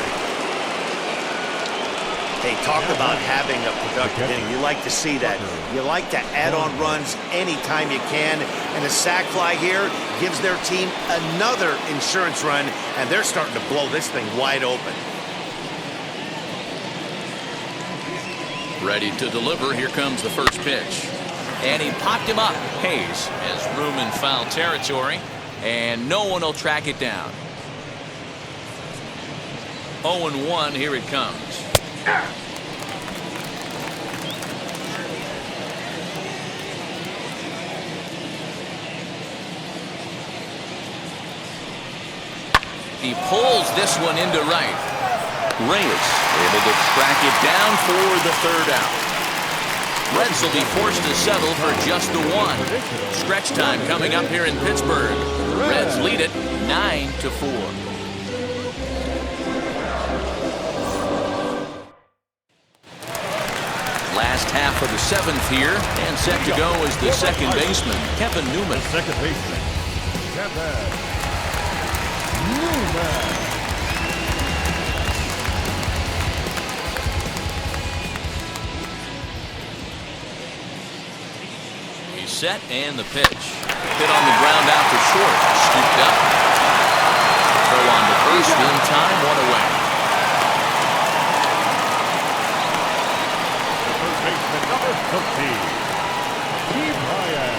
Hey, talk about having a productive inning. You like to see that. You like to add on runs anytime you can. And a sac fly here gives their team another insurance run, and they're starting to blow this thing wide open. Ready to deliver. Here comes the first pitch. And he popped him up. Hayes has room in foul territory, and no one will track it down. 0-1, here it comes. He pulls this one into right. Reyes able to track it down for the third out. Reds will be forced to settle for just the one. Stretch time coming up here in Pittsburgh. Reds lead it 9-4. Last half of the seventh here, and set to go is the second baseman, Kevin Newman. The second baseman, Kevin Newman. He's set, and the pitch. Hit on the ground out to short. Scooped up. Throw on to first in time, one away. Number 15, Ke'Bryan.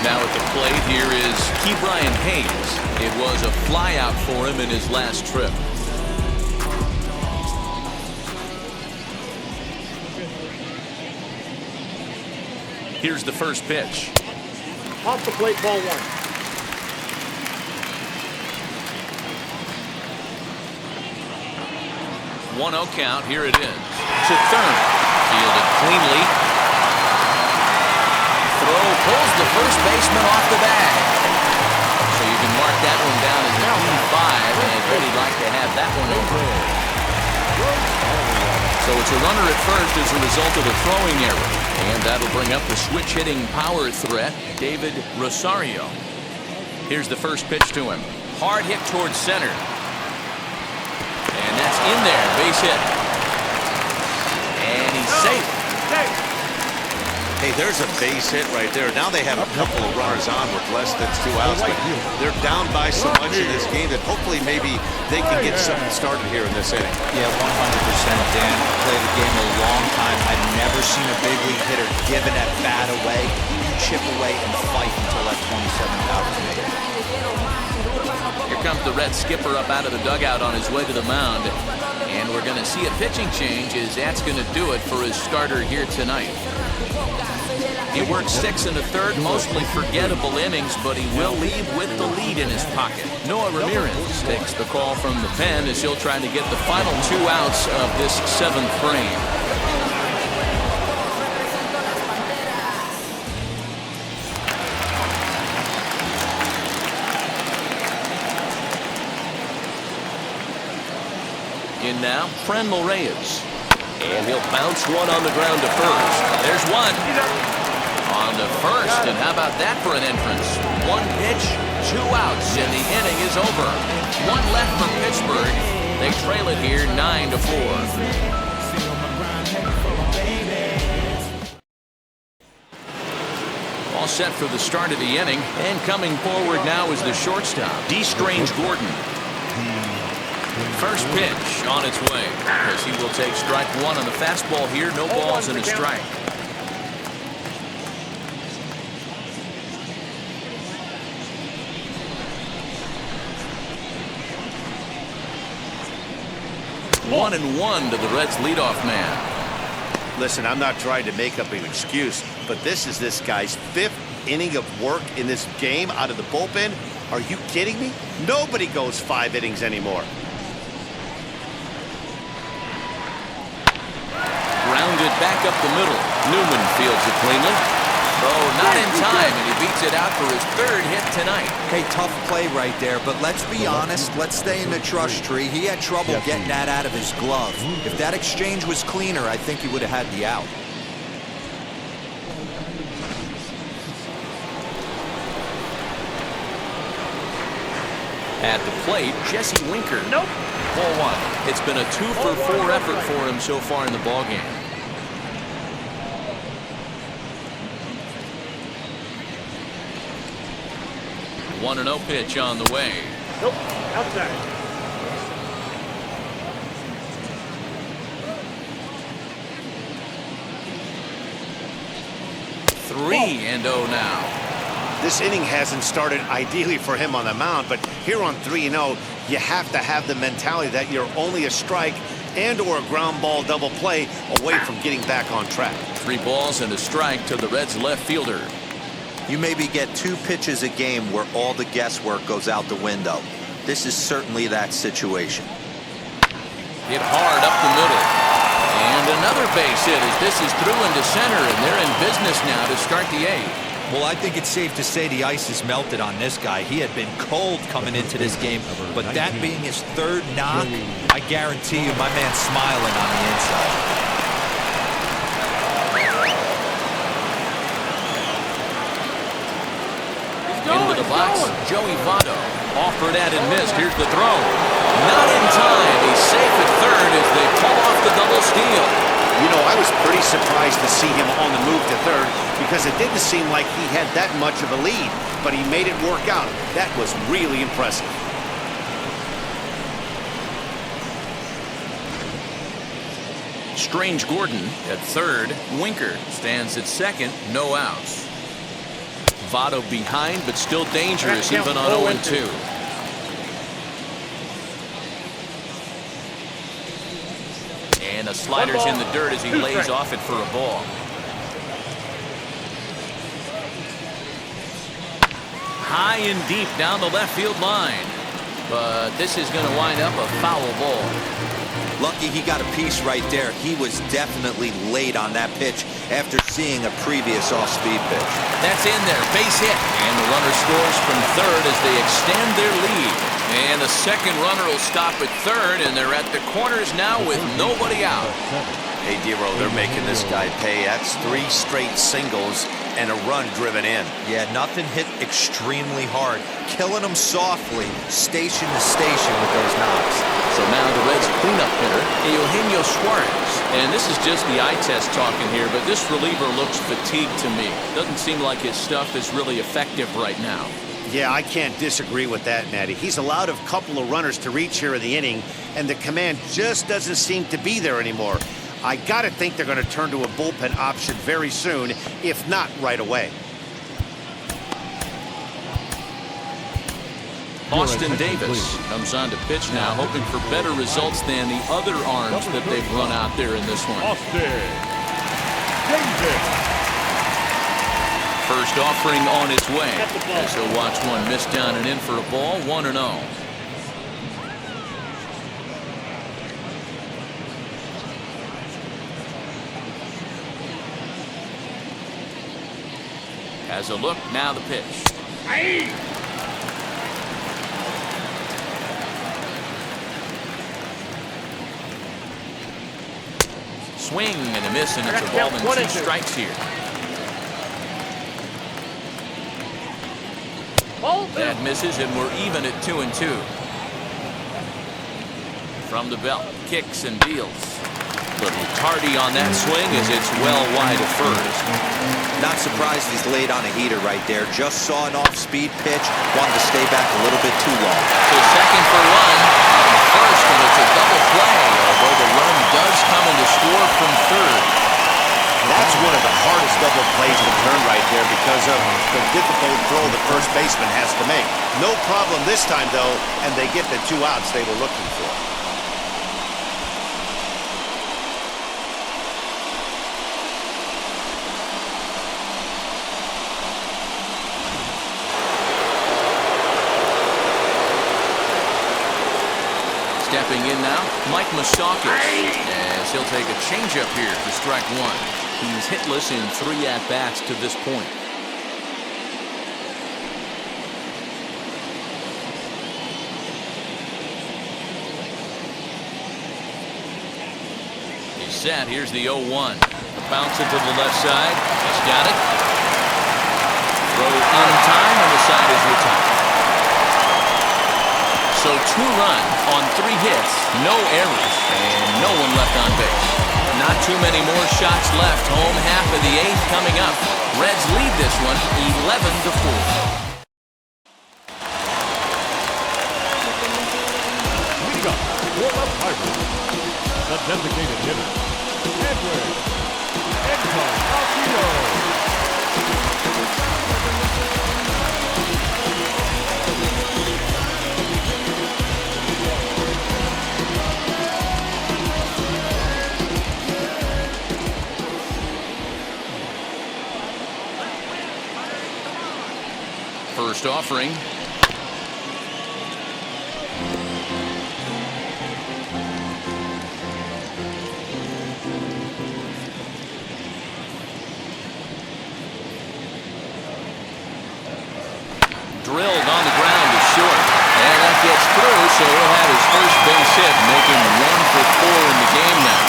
Now at the plate here is Ke'Bryan Hayes. It was a flyout for him in his last trip. Here's the first pitch. Off the plate, ball one. 1-0 count. Here it is. To third. Fielded cleanly. Throw pulls the first baseman off the bag. So you can mark that one down as an E5, and I'd really like to have that one over. So it's a runner at first as a result of a throwing error. And that'll bring up the switch-hitting power threat, David Rosario. Here's the first pitch to him. Hard hit towards center. And that's in there, base hit. And he's safe. Hey, there's a base hit right there. Now they have a couple of runners on with less than 2 outs, but they're down by so much in this game that hopefully maybe they can get something started here in this inning. Yeah, 100%, Dan. Played the game a long time. I've never seen a big league hitter give an at-bat away, chip away, and fight until that 27th out is made. Here comes the Red skipper up out of the dugout on his way to the mound. And we're going to see a pitching change as that's going to do it for his starter here tonight. He worked 6 1/3, mostly forgettable innings, but he will leave with the lead in his pocket. Noah Ramirez takes the call from the pen as he'll try to get the final 2 outs of this 7th frame. In now, Franmil Reyes. And he'll bounce one on the ground to first. There's one. On to first, and how about that for an entrance? 1 pitch, 2 outs, and the inning is over. 1 left for Pittsburgh. They trail it here 9-4. All set for the start of the inning, and coming forward now is the shortstop, D. Strange Gordon. First pitch on its way, as he will take strike one on the fastball here. No balls and a strike. One and one to the Reds leadoff man. Listen, I'm not trying to make up an excuse, but this is this guy's 5th inning of work in this game out of the bullpen. Are you kidding me? Nobody goes 5 innings anymore. Grounded back up the middle. Newman fields it cleanly. Oh, not in time, and he beats it out for his 3rd hit tonight. Hey, tough play right there, but let's be honest. Let's stay in the trust tree. He had trouble getting that out of his glove. If that exchange was cleaner, I think he would have had the out. At the plate, Jesse Winker. Nope. Ball 1. It's been a 2-for-4 effort for him so far in the ballgame. 1-0 pitch on the way. Nope. Outside. Three and 0 now. This inning hasn't started ideally for him on the mound, but here on 3-0, you have to have the mentality that you're only a strike and or a ground ball double play away from getting back on track. 3 balls and a strike to the Reds left fielder. You maybe get 2 pitches a game where all the guesswork goes out the window. This is certainly that situation. Hit hard up the middle. And another base hit as this is through into center, and they're in business now to start the 8th. Well, I think it's safe to say the ice is melted on this guy. He had been cold coming into this game, but that being his 3rd knock, I guarantee you my man's smiling on the inside. Into the box, Joey Votto. Offered at and missed. Here's the throw. Not in time. He's safe at 3rd as they pull off the double steal. You know, I was pretty surprised to see him on the move to 3rd because it didn't seem like he had that much of a lead, but he made it work out. That was really impressive. Strange Gordon at 3rd. Winker stands at 2nd. No outs. Votto behind, but still dangerous even on 0-2. And a slider's in the dirt as he lays off it for a ball. High and deep down the left field line. But this is going to wind up a foul ball. Lucky he got a piece right there. He was definitely late on that pitch after seeing a previous off-speed pitch. That's in there. Base hit. And the runner scores from 3rd as they extend their lead. And the second runner will stop at 3rd, and they're at the corners now with nobody out. Hey, Dero, they're making this guy pay. That's 3 straight singles and a run driven in. Yeah, nothing hit extremely hard. Killing him softly, station to station with those knocks. So now the Reds cleanup hitter, Eugenio Suarez. And this is just the eye test talking here, but this reliever looks fatigued to me. Doesn't seem like his stuff is really effective right now. Yeah, I can't disagree with that, Natty. He's allowed a couple of runners to reach here in the inning, and the command just doesn't seem to be there anymore. I got to think they're going to turn to a bullpen option very soon, if not right away. Austin Davis comes on to pitch now, hoping for better results than the other arms that they've run out there in this one. Austin Davis. First offering on its way, as he'll watch one miss down and in for a ball. 1-0. Has a look, now the pitch. Swing and a miss, and it's a ball and 2 strikes here. That misses, and we're even at 2-2. From the belt, kicks and deals. Little tardy on that swing as it's well wide of first. Not surprised he's laid on a heater right there. Just saw an off-speed pitch. Wanted to stay back a little bit too long. So second for 1. And first right there because of the difficult throw the first baseman has to make. No problem this time, though, and they get the 2 outs they were looking for. Stepping in now, Mike Moustakas, as he'll take a changeup here for strike 1. He's hitless in 3 at-bats to this point. He's set. Here's the 0-1. Bounce it to the left side. He's got it. Throw in time, and the side is retired. So 2 runs on 3 hits, no errors, and no one left on base. Not too many more shots left. Home half of the 8th coming up. Reds lead this one 11-4. Leading up for the Pirates, the designated hitter, Edwin Encarnacion. First offering. Drilled on the ground to short. And that gets through, so he'll have his first base hit, making 1 for 4 in the game now.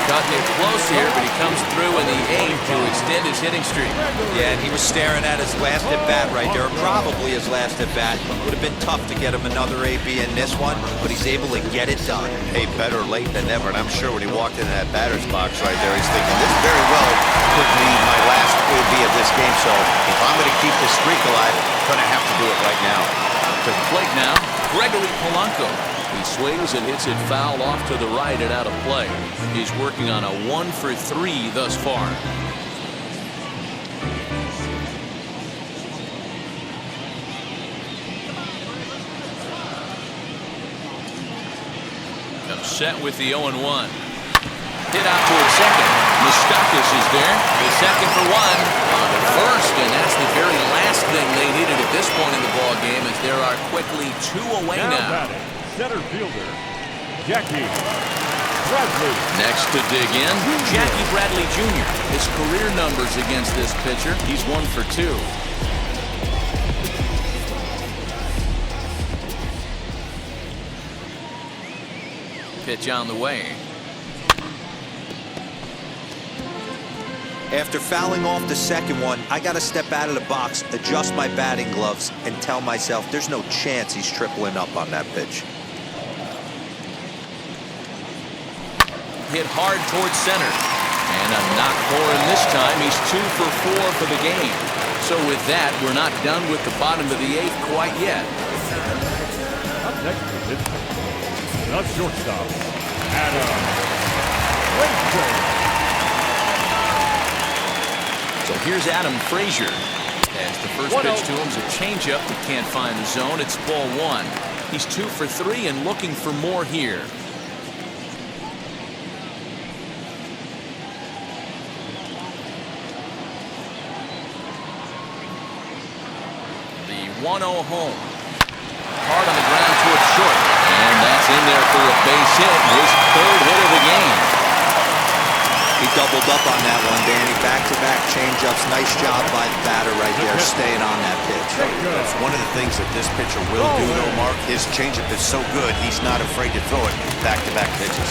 Cutting it close here, but he comes through in the 8th to extend his hitting streak. Yeah, and he was staring at his last at-bat right there, probably his last at-bat. Would have been tough to get him another AB in this one, but he's able to get it done. Hey, better late than never, and I'm sure when he walked into that batter's box right there, he's thinking, this very well could be my last AB of this game, so if I'm going to keep this streak alive, I'm going to have to do it right now. To the plate now, Gregory Polanco. He swings and hits it foul off to the right and out of play. He's working on a 1 for 3 thus far. Set with the 0-1. Hit out towards second. Moustakas is there. The second for 1 on the first, and that's the very last thing they needed at this point in the ball game, as there are quickly 2 away now. Batting, center fielder, Jackie Bradley. Next to dig in, Jackie Bradley Jr. His career numbers against this pitcher, he's 1 for 2. Pitch on the way. After fouling off the second one, I got to step out of the box, adjust my batting gloves, and tell myself there's no chance he's tripling up on that pitch. Hit hard towards center. And a knock for him this time. He's 2 for 4 for the game. So with that, we're not done with the bottom of the 8th quite yet. Up next is the shortstop, Adam Frazier. So here's Adam Frazier. As the first pitch to him is a changeup that can't find the zone. It's ball 1. He's 2 for 3 and looking for more here. The 1-0 home. Hard on the ground towards short. And that's in there for a base hit. His 3rd hit of the game. He doubled up on that one, Danny. Back-to-back changeups. Nice job by the batter right there, staying on that pitch. That's one of the things that this pitcher will do, though, Mark. His changeup is so good, he's not afraid to throw it back-to-back pitches.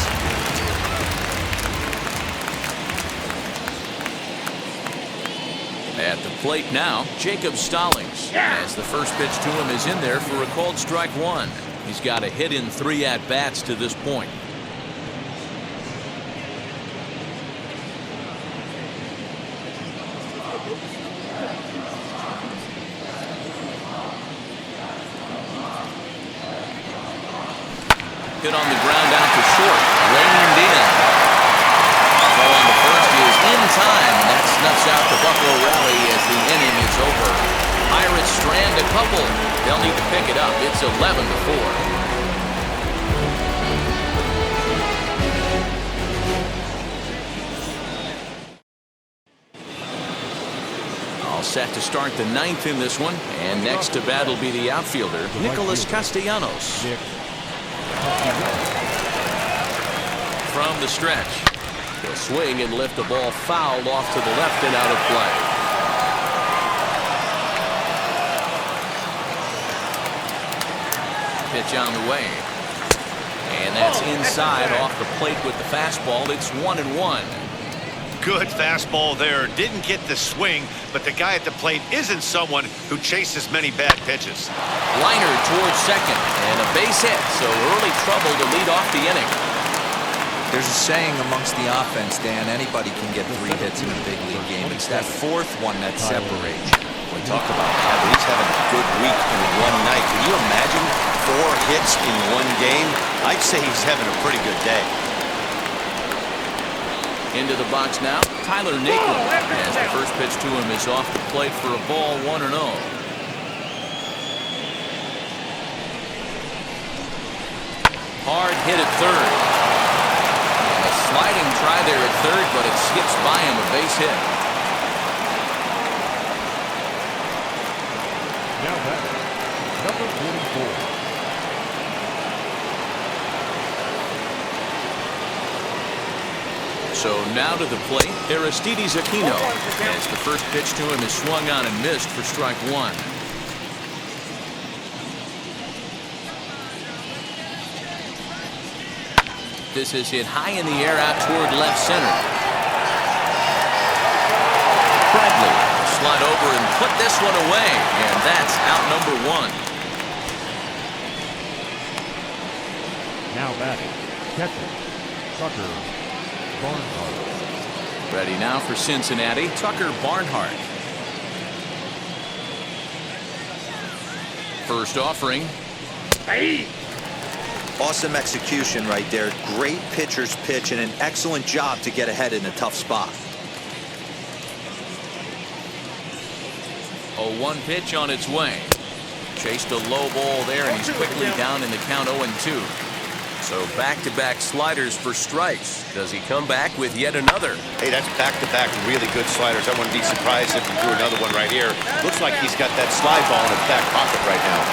At the plate now, Jacob Stallings. As the first pitch to him is in there for a called strike 1. He's got a hit in 3 at-bats to this point. Hit on the ground out to short. Reined in. Throw on the first is in Bucko rally as the inning is over. Pirates strand a couple. They'll need to pick it up. It's 11-4. Set to start the ninth in this one, and next to bat will be the outfielder, Nicholas Castellanos. From the stretch, he'll swing and lift the ball foul off to the left and out of play. Pitch on the way, and that's inside off the plate with the fastball. It's 1-1. Good fastball there. Didn't get the swing, but the guy at the plate isn't someone who chases many bad pitches. Liner towards second, and a base hit, so early trouble to lead off the inning. There's a saying amongst the offense, Dan, anybody can get 3 hits in a big league game. It's that 4th one that separates. We talk about how he's having a good week in one night. Can you imagine 4 hits in one game? I'd say he's having a pretty good day. Into the box now, Tyler Naquin, as the first pitch to him is off the plate for a ball, 1-0. Hard hit at third. And a sliding try there at third, but it skips by him, a base hit. Now back, number 44. So now to the plate, Aristides Aquino, as the first pitch to him is swung on and missed for strike 1. This is hit high in the air out toward left center. Bradley slide over and put this one away, and that's out number 1. Now batting, catcher, Tucker Barnhart. Ready now for Cincinnati, Tucker Barnhart. First offering. Hey! Awesome execution right there. Great pitcher's pitch and an excellent job to get ahead in a tough spot. 0-1 pitch on its way. Chased a low ball there, and he's quickly down in the count 0-2. So back-to-back sliders for strikes. Does he come back with yet another? Hey, that's back-to-back really good sliders. I wouldn't be surprised if he threw another one right here. Looks like he's got that slide ball in his back pocket right now.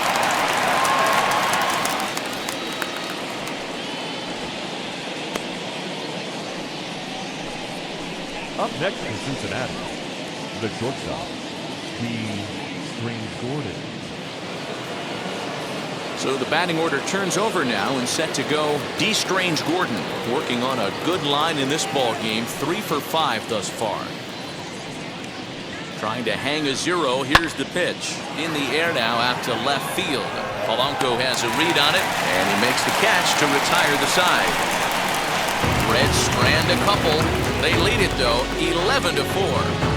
Up next is Cincinnati, the shortstop, Strange Gordon. So the batting order turns over now and set to go. D. Strange Gordon working on a good line in this ball game, 3 for 5 thus far. Trying to hang a 0. Here's the pitch in the air now out to left field. Polanco has a read on it, and he makes the catch to retire the side. Reds strand a couple. They lead it though, 11-4.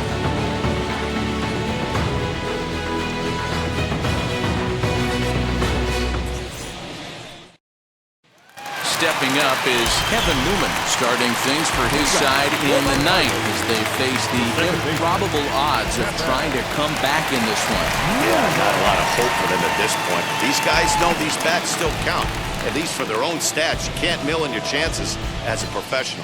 Stepping up is Kevin Newman, starting things for his side in the ninth as they face the improbable odds of trying to come back in this one. Yeah, not a lot of hope for them at this point. These guys know these bats still count, at least for their own stats. You can't mill in your chances as a professional.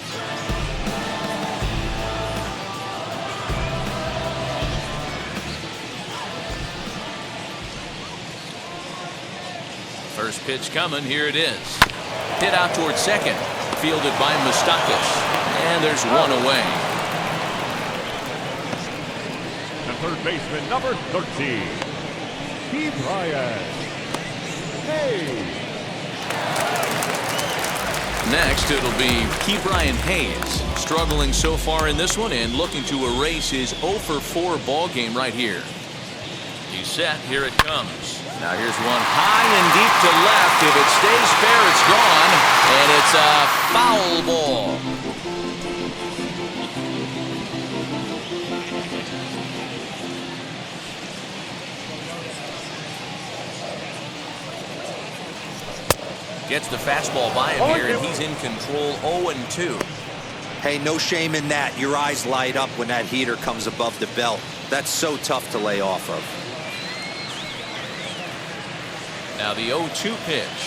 First pitch coming, here it is. Hit out towards second, fielded by Moustakas, and there's one away. The third baseman, number 13, Ke'Bryan Hayes. Next, it'll be Ke'Bryan Hayes, struggling so far in this one and looking to erase his 0-for-4 ball game right here. He's set, here it comes. Now here's one high and deep to left. If it stays fair, it's gone. And it's a foul ball. Gets the fastball by him here, and he's in control 0-2. Hey, no shame in that. Your eyes light up when that heater comes above the belt. That's so tough to lay off of. Now the 0-2 pitch.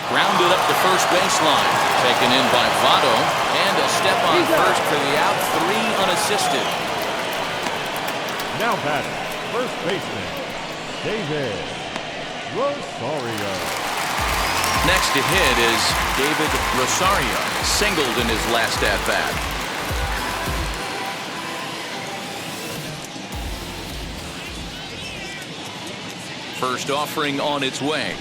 Grounded up the first baseline. Taken in by Votto. And a step on first for the out. 3 unassisted. Now batting, first baseman, David Rosario. Next to hit is David Rosario. Singled in his last at-bat. First offering on its way.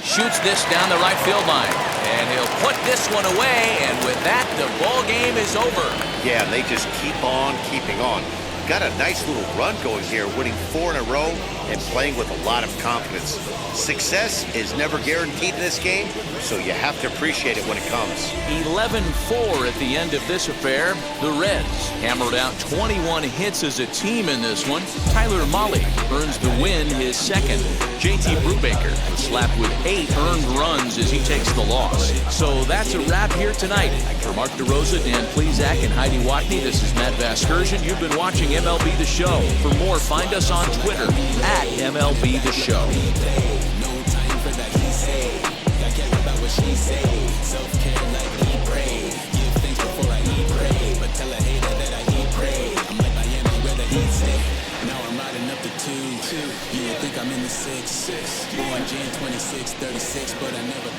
Shoots this down the right field line. And he'll put this one away. And with that, the ball game is over. Yeah, they just keep on keeping on. Got a nice little run going here, winning 4 in a row and playing with a lot of confidence. Success is never guaranteed in this game, so you have to appreciate it when it comes. 11-4 at the end of this affair. The Reds hammered out 21 hits as a team in this one. Tyler Mahle earns the win, his second. JT Brubaker was slapped with 8 earned runs as he takes the loss. So that's a wrap here tonight. For Mark DeRosa, Dan Plezak, and Heidi Watney, this is Matt Vasgersian. You've been watching MLB The Show. For more, find us on Twitter at MLB The Show. I'm in the 6-6, born Jan 26, 36, but I never.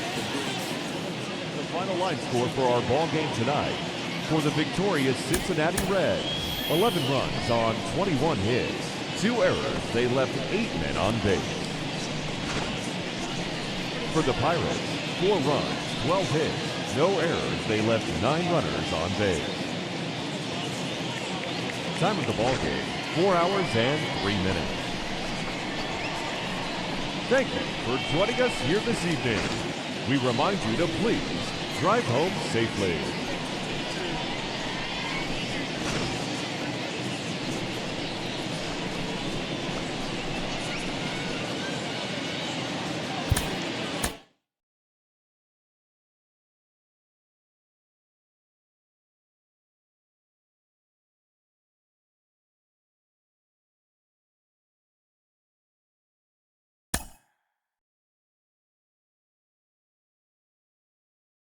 The final line score for our ball game tonight. For the victorious Cincinnati Reds, 11 runs on 21 hits, 2 errors. They left 8 men on base. For the Pirates, 4 runs, 12 hits, no errors. They left 9 runners on base. Time of the ball game, 4 hours and 3 minutes. Thank you for joining us here this evening. We remind you to please drive home safely.